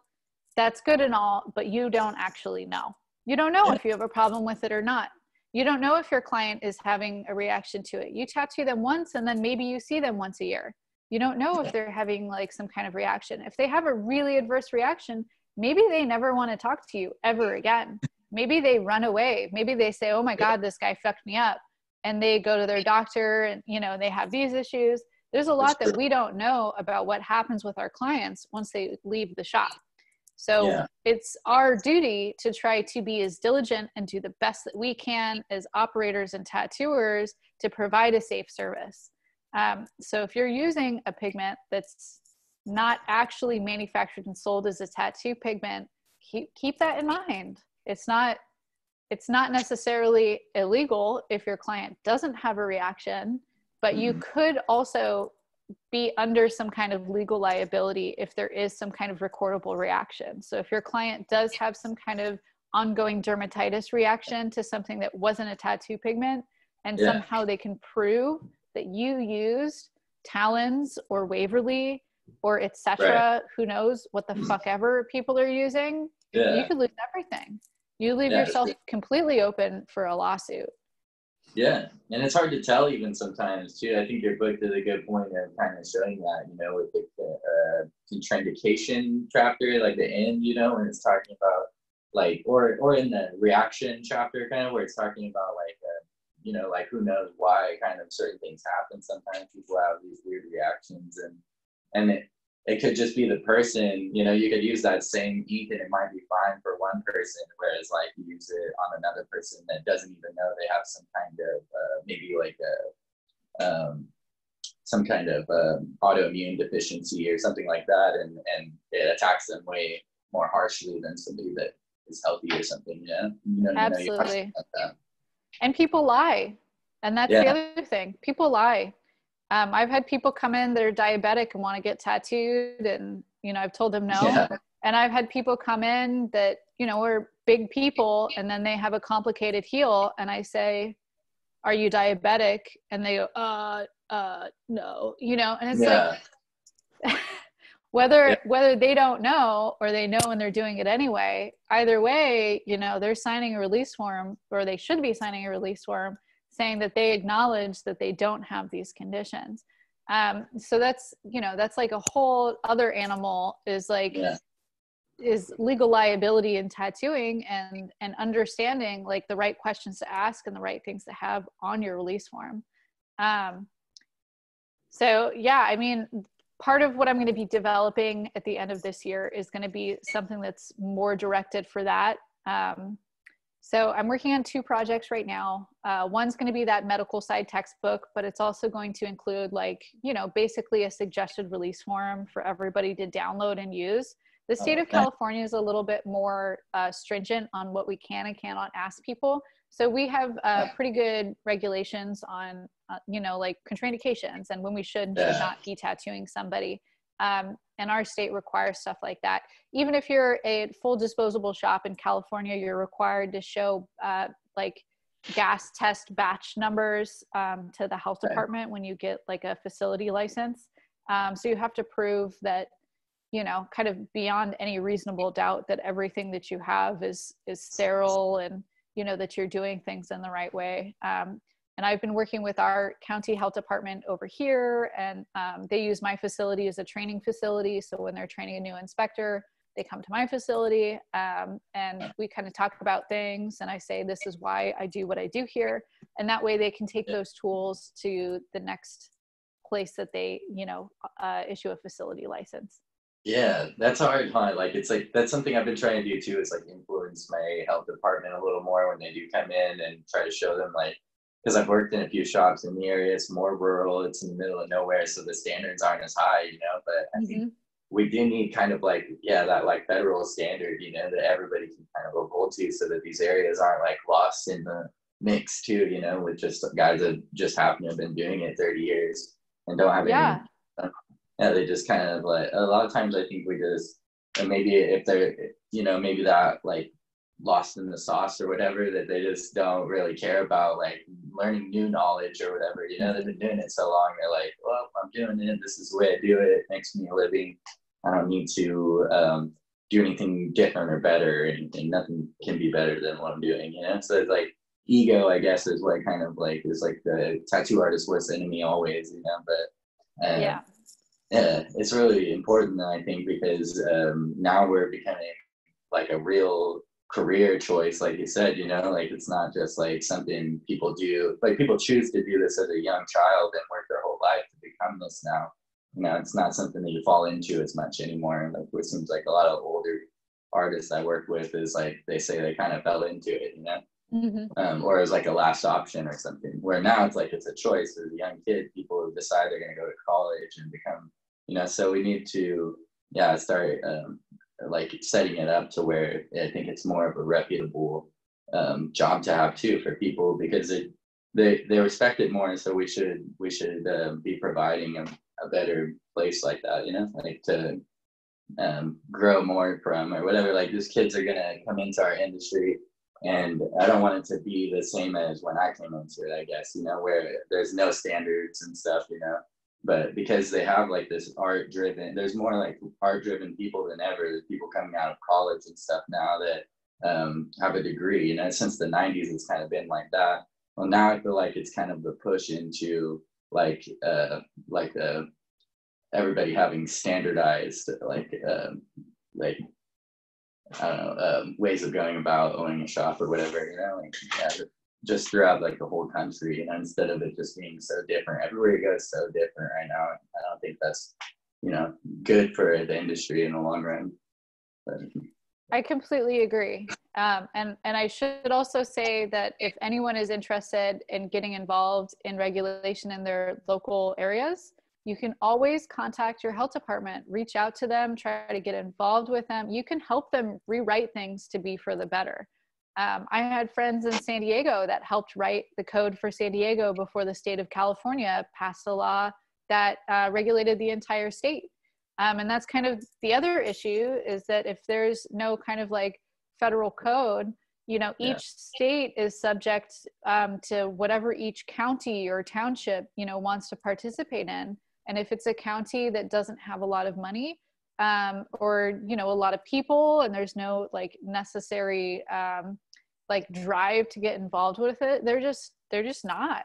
Speaker 2: that's good and all, but you don't actually know. You don't know if you have a problem with it or not. You don't know if your client is having a reaction to it. You tattoo them once and then maybe you see them once a year. You don't know if they're having like some kind of reaction. If they have a really adverse reaction, maybe they never want to talk to you ever again. Maybe they run away. Maybe they say, oh my God, this guy fucked me up. And they go to their doctor and, you know, they have these issues. There's a lot that we don't know about what happens with our clients once they leave the shop. So it's our duty to try to be as diligent and do the best that we can as operators and tattooers to provide a safe service. So if you're using a pigment that's not actually manufactured and sold as a tattoo pigment, keep that in mind. It's not necessarily illegal if your client doesn't have a reaction, but you could also be under some kind of legal liability if there is some kind of recordable reaction. So if your client does have some kind of ongoing dermatitis reaction to something that wasn't a tattoo pigment, and somehow they can prove that you used Talons or Waverly or etc., who knows what the fuck ever people are using, you could lose everything. You leave yourself completely open for a lawsuit.
Speaker 1: Yeah, and it's hard to tell even sometimes too. I think your book did a good point of kind of showing that, you know, with the contraindication chapter, like the end, you know, when it's talking about like, or in the reaction chapter, kind of where it's talking about like, you know, like who knows why kind of certain things happen. Sometimes people have these weird reactions, and it could just be the person, you know, you could use that same ink and it might be fine for one person, whereas like you use it on another person that doesn't even know they have some kind of, maybe like some kind of autoimmune deficiency or something like that. And it attacks them way more harshly than somebody that is healthy or something, yeah? You know,
Speaker 2: absolutely.
Speaker 1: You know, like that.
Speaker 2: And people lie. And that's the other thing. People lie. I've had people come in that are diabetic and want to get tattooed, and, you know, I've told them no. Yeah. And I've had people come in that, you know, are big people and then they have a complicated heel. And I say, are you diabetic? And they go, no, you know, and it's like, whether they don't know or they know and they're doing it anyway, either way, you know, they're signing a release form, or they should be signing a release form saying that they acknowledge that they don't have these conditions. So that's, you know, that's like a whole other animal, is like, is legal liability in tattooing, and understanding like the right questions to ask and the right things to have on your release form. So yeah, I mean, part of what I'm going to be developing at the end of this year is going to be something that's more directed for that. So I'm working on 2 projects right now. One's going to be that medical side textbook, but it's also going to include like, you know, basically a suggested release form for everybody to download and use. The state of California is a little bit more stringent on what we can and cannot ask people. So we have pretty good regulations on, you know, like contraindications and when we should not be tattooing somebody. And our state requires stuff like that. Even if you're a full disposable shop in California, you're required to show like gas test batch numbers to the health department when you get like a facility license. So you have to prove that, you know, kind of beyond any reasonable doubt that everything that you have is sterile, and, you know, that you're doing things in the right way. And I've been working with our county health department over here, and they use my facility as a training facility. So when they're training a new inspector, they come to my facility, and we kind of talk about things, and I say, this is why I do what I do here. And that way they can take those tools to the next place that they, you know, issue a facility license.
Speaker 1: Yeah, that's hard, huh? Like, it's like, that's something I've been trying to do too, is like influence my health department a little more when they do come in, and try to show them, like, because I've worked in a few shops in the area, it's more rural, it's in the middle of nowhere, so the standards aren't as high, you know, but I think we do need kind of like, that like federal standard, you know, that everybody can kind of hold to, so that these areas aren't like lost in the mix too, you know, with just guys that just happen to have been doing it 30 years and don't have any, they just kind of like, a lot of times I think we just, and maybe if they're, you know, maybe that like lost in the sauce or whatever, that they just don't really care about like learning new knowledge or whatever, you know, they've been doing it so long, they're like, well, I'm doing it, this is the way I do it, it makes me a living, I don't need to do anything different or better, and nothing can be better than what I'm doing, you know. So it's like ego, I guess, is what kind of like is like the tattoo artist worst enemy always, you know. But yeah, it's really important, I think, because now we're becoming like a real career choice, like you said, you know, like it's not just like something people do, like people choose to do this as a young child and work their whole life to become this now. You know, it's not something that you fall into as much anymore. Like it seems like a lot of older artists I work with is like, they say they kind of fell into it, you know, or as like a last option or something, where now it's like, it's a choice. As a young kid, people decide they're going to go to college and become, you know, so we need to, start like setting it up to where I think it's more of a reputable job to have too for people, because they respect it more. So we should be providing a better place like that, you know, like to grow more from or whatever. Like these kids are gonna come into our industry, and I don't want it to be the same as when I came into it, I guess, you know, where there's no standards and stuff, you know. But because they have like this there's more like art driven people than ever. There's people coming out of college and stuff now that have a degree, you know. Since the 90s it's kind of been like that. Well, now I feel like it's kind of the push into like everybody having standardized like I don't know, ways of going about owning a shop or whatever, you know, like just throughout like the whole country, you know, instead of it just being so different. Everywhere you go is so different right now. I don't think that's, you know, good for the industry in the long run. But
Speaker 2: I completely agree. And I should also say that if anyone is interested in getting involved in regulation in their local areas, you can always contact your health department, reach out to them, try to get involved with them. You can help them rewrite things to be for the better. I had friends in San Diego that helped write the code for San Diego before the state of California passed a law that regulated the entire state. And that's kind of the other issue, is that if there's no kind of like federal code, you know, each state is subject to whatever each county or township, you know, wants to participate in. And if it's a county that doesn't have a lot of money or, you know, a lot of people, and there's no like necessary like drive to get involved with it, they're just not.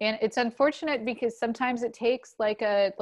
Speaker 2: And it's unfortunate because sometimes it takes like a,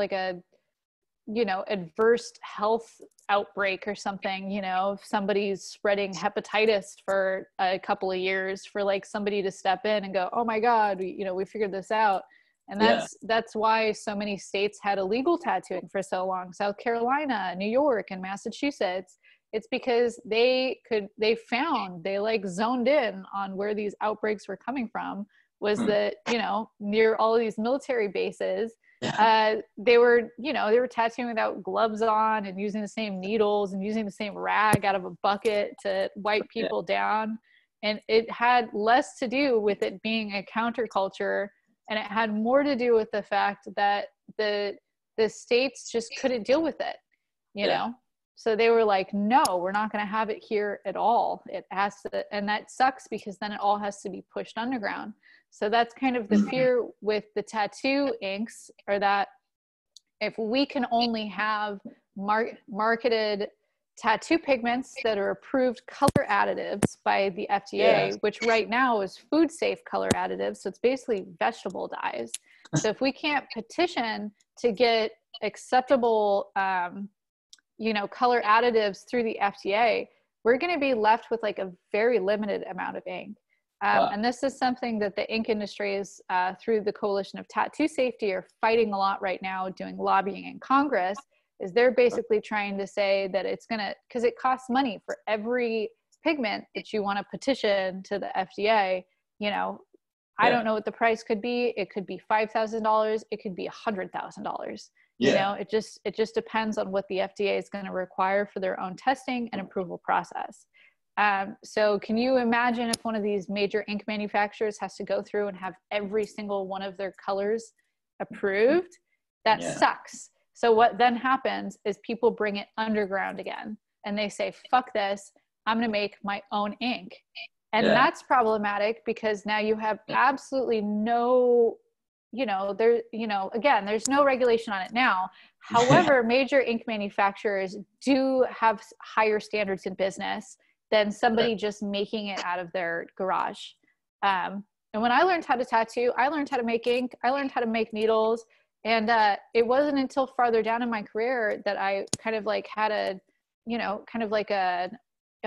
Speaker 2: you know, adverse health outbreak or something, you know, if somebody's spreading hepatitis for a couple of years for like somebody to step in and go, oh my God, we figured this out. And that's why so many states had illegal tattooing for so long. South Carolina, New York, and Massachusetts. It's because they like zoned in on where these outbreaks were coming from, was that, you know, near all of these military bases, they were tattooing without gloves on and using the same needles and using the same rag out of a bucket to wipe people down. And it had less to do with it being a counterculture, and it had more to do with the fact that the states just couldn't deal with it, you know? So they were like, no, we're not going to have it here at all. It has to, and that sucks because then it all has to be pushed underground. So that's kind of the fear with the tattoo inks, or that if we can only have marketed tattoo pigments that are approved color additives by the FDA, which right now is food safe color additives. So it's basically vegetable dyes. So if we can't petition to get acceptable, color additives through the FDA, we're going to be left with like a very limited amount of ink. And this is something that the ink industry is, through the Coalition of Tattoo Safety, are fighting a lot right now, doing lobbying in Congress, is they're basically trying to say that it's going to, because it costs money for every pigment that you want to petition to the FDA, I don't know what the price could be. It could be $5,000. It could be $100,000. It just depends on what the FDA is going to require for their own testing and approval process. So can you imagine if one of these major ink manufacturers has to go through and have every single one of their colors approved? That sucks. So what then happens is people bring it underground again, and they say, fuck this, I'm going to make my own ink. And that's problematic because now you have absolutely no, again, there's no regulation on it now. However, major ink manufacturers do have higher standards in business than somebody just making it out of their garage. And when I learned how to tattoo, I learned how to make ink, I learned how to make needles. And it wasn't until farther down in my career that I kind of like had a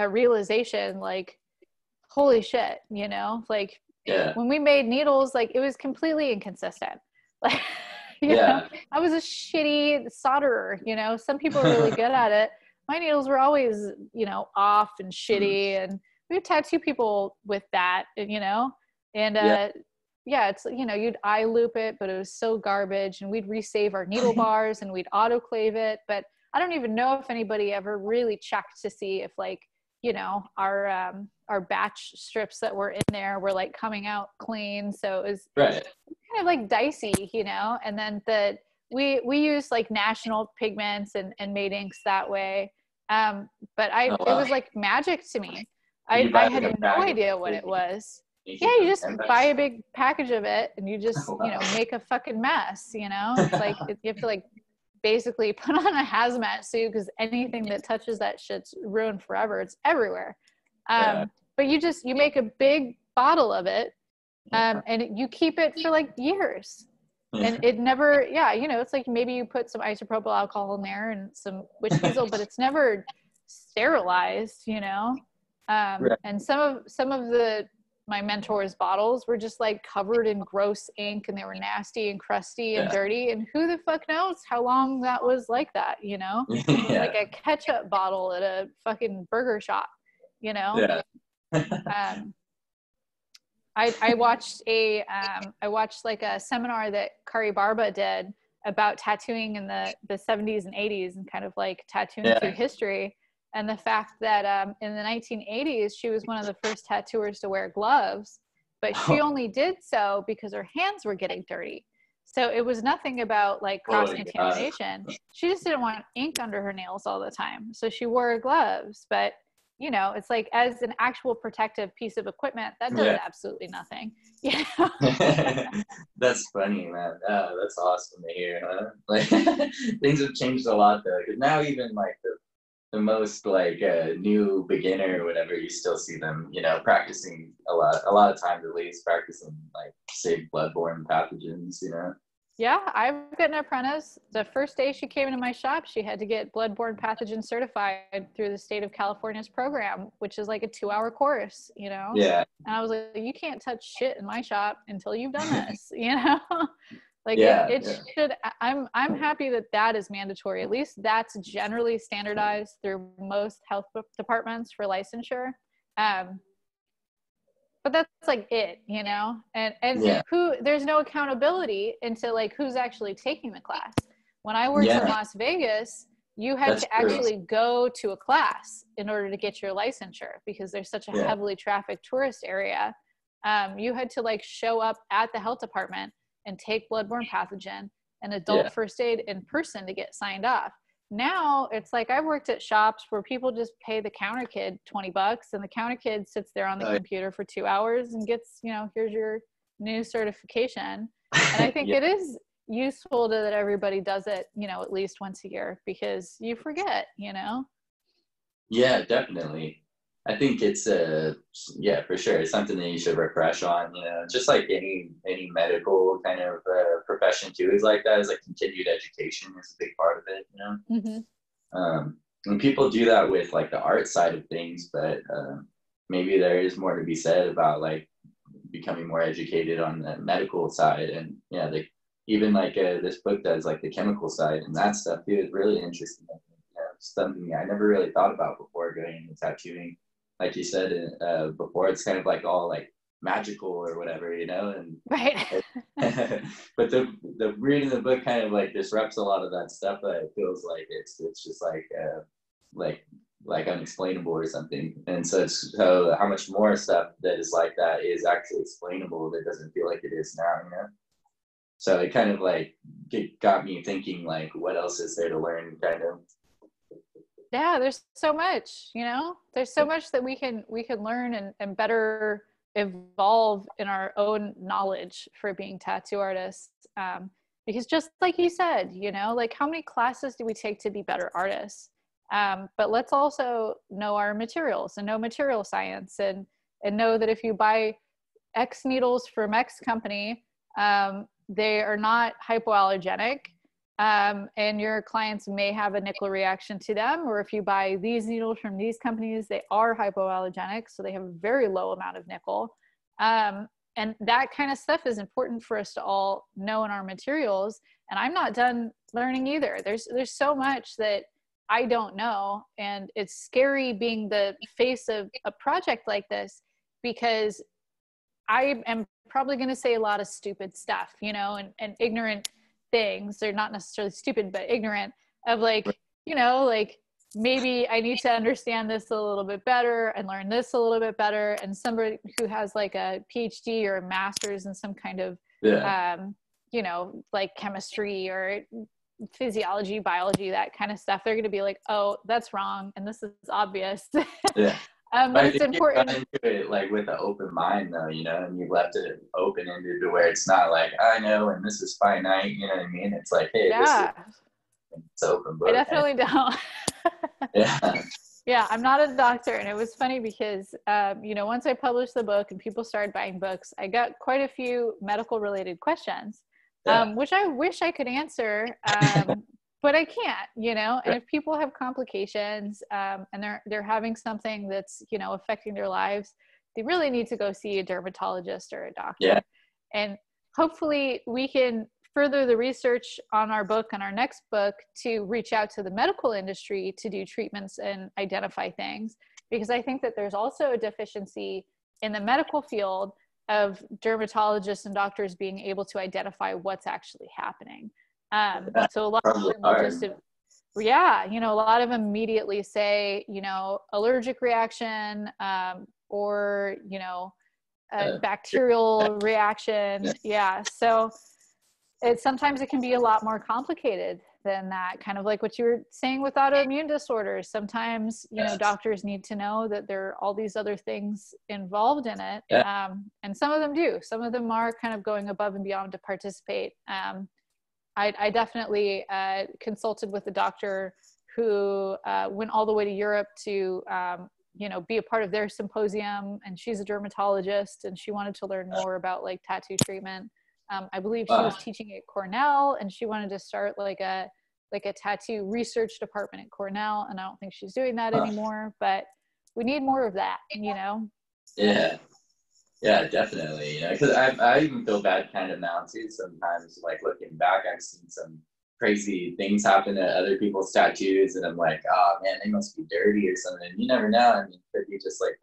Speaker 2: realization, like, holy shit, when we made needles, like, it was completely inconsistent. Like, I was a shitty solderer, some people are really good at it. My needles were always, off and shitty. And we would tattoo people with that, it's, you'd eye loop it, but it was so garbage, and we'd resave our needle bars and we'd autoclave it. But I don't even know if anybody ever really checked to see if, like, our batch strips that were in there were like coming out clean. So it was kind of like dicey, and then we used like national pigments and made inks that way. But it was like magic to me. I had no idea what it was. You just buy a big package of it and you just, make a fucking mess, It's like, you have to like basically put on a hazmat suit because anything that touches that shit's ruined forever. It's everywhere. But you make a big bottle of it, and you keep it for like years. And it never, it's like maybe you put some isopropyl alcohol in there and some witch hazel, but it's never sterilized, And some of my mentor's bottles were just like covered in gross ink, and they were nasty and crusty and dirty. And who the fuck knows how long that was like that, Like a ketchup bottle at a fucking burger shop, I watched like a seminar that Kari Barba did about tattooing in the 70s and 80s and kind of like tattooing through history. And the fact that in the 1980s, she was one of the first tattooers to wear gloves, but she only did so because her hands were getting dirty. So it was nothing about like cross-contamination. She just didn't want ink under her nails all the time. So she wore gloves, but it's like, as an actual protective piece of equipment, that does absolutely nothing.
Speaker 1: That's funny, man. That's awesome to hear, huh? Like, things have changed a lot though. Because now even like the most like new beginner or whatever, you still see them, practicing a lot of times, at least practicing like, say, bloodborne pathogens,
Speaker 2: Yeah, I've got an apprentice. The first day she came into my shop, she had to get bloodborne pathogen certified through the state of California's program, which is like a 2-hour course,
Speaker 1: Yeah.
Speaker 2: And I was like, you can't touch shit in my shop until you've done this, Like it should. I'm happy that is mandatory. At least that's generally standardized through most health departments for licensure. But that's like it, and who, there's no accountability into like who's actually taking the class. When I worked in Las Vegas, you had to actually go to a class in order to get your licensure because there's such a heavily trafficked tourist area. You had to like show up at the health department and take bloodborne pathogen and adult first aid in person to get signed off. now it's like, I've worked at shops where people just pay the counter kid $20 and the counter kid sits there on the computer for 2 hours and gets, you know, here's your new certification. And I think
Speaker 1: Yeah.
Speaker 2: it is useful that everybody does it, you know, at least once a year, because you forget, you know?
Speaker 1: Yeah, definitely. I think it's yeah, for sure. It's something that you should refresh on, you know, just like any medical kind of profession too, is like that, is like continued education is a big part of it, you know? And people do that with like the art side of things, but maybe there is more to be said about like becoming more educated on the medical side. And yeah, like even like this book does like the chemical side and that stuff too is really interesting. I think, you know, something I never really thought about before going into tattooing. Like you said before, it's kind of like all like magical or whatever, you know, and
Speaker 2: Right.
Speaker 1: but the reading the book kind of like disrupts a lot of that stuff. That it feels like it's just like unexplainable or something. And so how much more stuff that is like that is actually explainable that doesn't feel like it is now, you know? So it kind of like got me thinking like, what else is there to learn, kind of?
Speaker 2: Yeah, there's so much, you know, there's so much that we can learn and better evolve in our own knowledge for being tattoo artists. Because just like you said, you know, like how many classes do we take to be better artists? But let's also know our materials and know material science and know that if you buy X needles from X company, they are not hypoallergenic. And your clients may have a nickel reaction to them, or if you buy these needles from these companies, they are hypoallergenic, so they have a very low amount of nickel. And that kind of stuff is important for us to all know in our materials. And I'm not done learning either. There's so much that I don't know, and it's scary being the face of a project like this, because I am probably going to say a lot of stupid stuff, you know, and ignorant things. They're not necessarily stupid, but ignorant of like, you know, like maybe I need to understand this a little bit better and learn this a little bit better. And somebody who has like a PhD or a master's in some kind of, you know, like chemistry or physiology, biology, that kind of stuff, they're going to be like, oh, that's wrong. And this is obvious.
Speaker 1: Yeah.
Speaker 2: But it's important.
Speaker 1: You've gone into it like with an open mind though, you know, and you've left it open-ended to where it's not like, I know, and this is finite, you know what I mean? It's like, hey,
Speaker 2: Yeah,
Speaker 1: it's open book.
Speaker 2: I definitely don't.
Speaker 1: Yeah.
Speaker 2: Yeah, I'm not a doctor. And it was funny because, you know, once I published the book and people started buying books, I got quite a few medical related questions, which I wish I could answer, but I can't, you know. And if people have complications and they're having something that's, you know, affecting their lives, they really need to go see a dermatologist or a doctor.
Speaker 1: Yeah.
Speaker 2: And hopefully we can further the research on our book and our next book to reach out to the medical industry to do treatments and identify things, because I think that there's also a deficiency in the medical field of dermatologists and doctors being able to identify what's actually happening. So a lot of them will just, yeah, you know, a lot of them immediately say, you know, allergic reaction, or, you know, a bacterial reaction. Yeah. So sometimes it can be a lot more complicated than that, kind of like what you were saying with autoimmune disorders. Sometimes, you know, doctors need to know that there are all these other things involved in it. And some of them do. Some of them are kind of going above and beyond to participate. I definitely consulted with a doctor who went all the way to Europe to, you know, be a part of their symposium. And she's a dermatologist and she wanted to learn more about like tattoo treatment. I believe she was teaching at Cornell and she wanted to start like a tattoo research department at Cornell. And I don't think she's doing that anymore, but we need more of that, you know?
Speaker 1: Yeah, definitely. You know, because I even feel bad kind of now too. Sometimes, like looking back, I've seen some crazy things happen to other people's tattoos, and I'm like, oh man, they must be dirty or something. You never know. I mean, it could be just like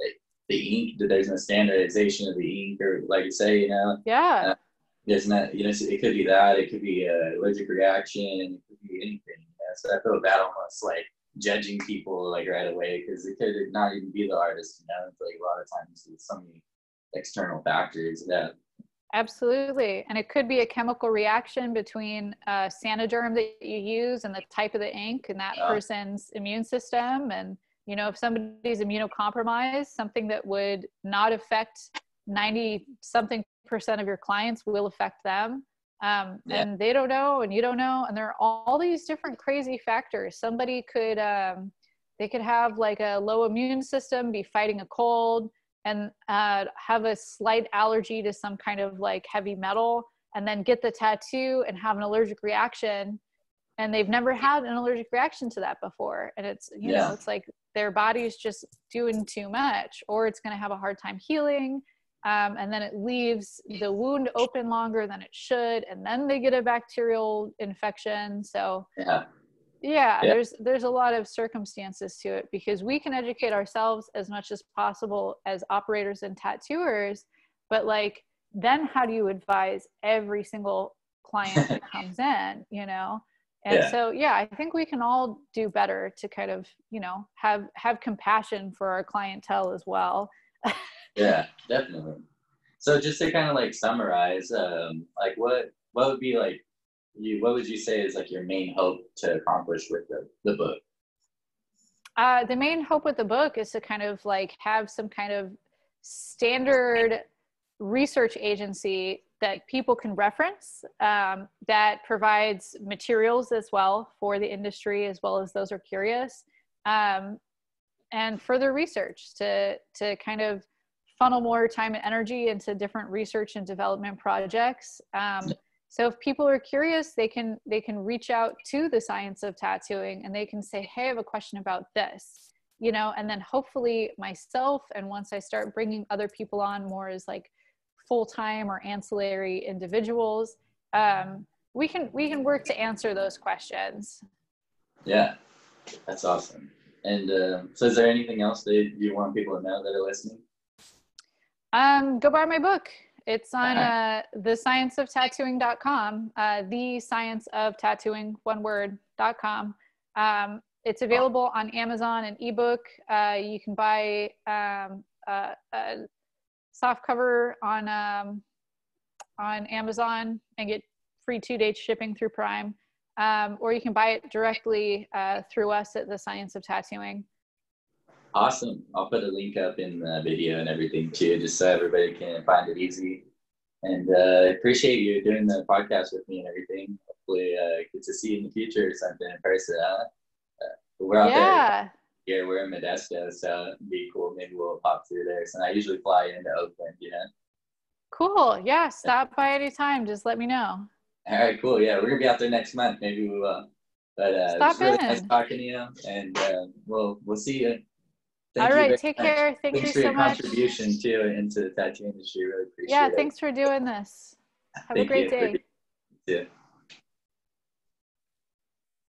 Speaker 1: the ink. There's no standardization of the ink, or like you say, you know.
Speaker 2: Yeah.
Speaker 1: There's not, you know, it could be that. It could be an allergic reaction. It could be anything. You know? So I feel bad almost like judging people like right away, because it could not even be the artist. You know, it's like a lot of times there's so many external factors. Yeah.
Speaker 2: Absolutely. And it could be a chemical reaction between Sanoderm that you use and the type of the ink and that person's immune system. And, you know, if somebody's immunocompromised, something that would not affect 90-something% of your clients will affect them. And they don't know, and you don't know. And there are all these different crazy factors. Somebody could, they could have like a low immune system, be fighting a cold, and have a slight allergy to some kind of like heavy metal, and then get the tattoo and have an allergic reaction. And they've never had an allergic reaction to that before. And it's, you know, it's like their body's just doing too much, or it's going to have a hard time healing. And then it leaves the wound open longer than it should. And then they get a bacterial infection. So there's a lot of circumstances to it, because we can educate ourselves as much as possible as operators and tattooers, but like, then how do you advise every single client that comes in, you know? And so, I think we can all do better to kind of, you know, have compassion for our clientele as well.
Speaker 1: Yeah, definitely. So just to kind of like summarize, like what would be like, what would you say is like your main hope to accomplish with the book?
Speaker 2: The main hope with the book is to kind of like have some kind of standard research agency that people can reference, that provides materials as well for the industry, as well as those who are curious, and further research to kind of funnel more time and energy into different research and development projects. So if people are curious, they can reach out to the Science of Tattooing, and they can say, hey, I have a question about this, you know, and then hopefully myself, and once I start bringing other people on more as like full-time or ancillary individuals, we can work to answer those questions. Yeah,
Speaker 1: that's awesome. And so is there anything else that you want people to know that are listening?
Speaker 2: Go buy my book. It's on thescienceoftattooing.com, thescienceoftattooing, one word.com. It's available on Amazon and ebook. You can buy a soft cover on Amazon and get free 2-day shipping through Prime, or you can buy it directly through us at The Science of Tattooing.
Speaker 1: Awesome. I'll put a link up in the video and everything too, just so everybody can find it easy. And I appreciate you doing the podcast with me and everything. Hopefully get to see you in the future or something in person. We're out there. Yeah, we're in Modesto, so it'd be cool. Maybe we'll pop through there. So I usually fly into Oakland, you know.
Speaker 2: Cool. Yeah, stop by anytime. Just let me know.
Speaker 1: All right, cool. Yeah, we're gonna be out there next month. Maybe we will. But it's really nice talking to you, and we'll see you.
Speaker 2: All right, take care. Thank you so much.
Speaker 1: Thanks for your contribution too into the tattoo industry. Really appreciate it.
Speaker 2: Yeah, thanks for doing this. Have a great day.
Speaker 1: Yeah.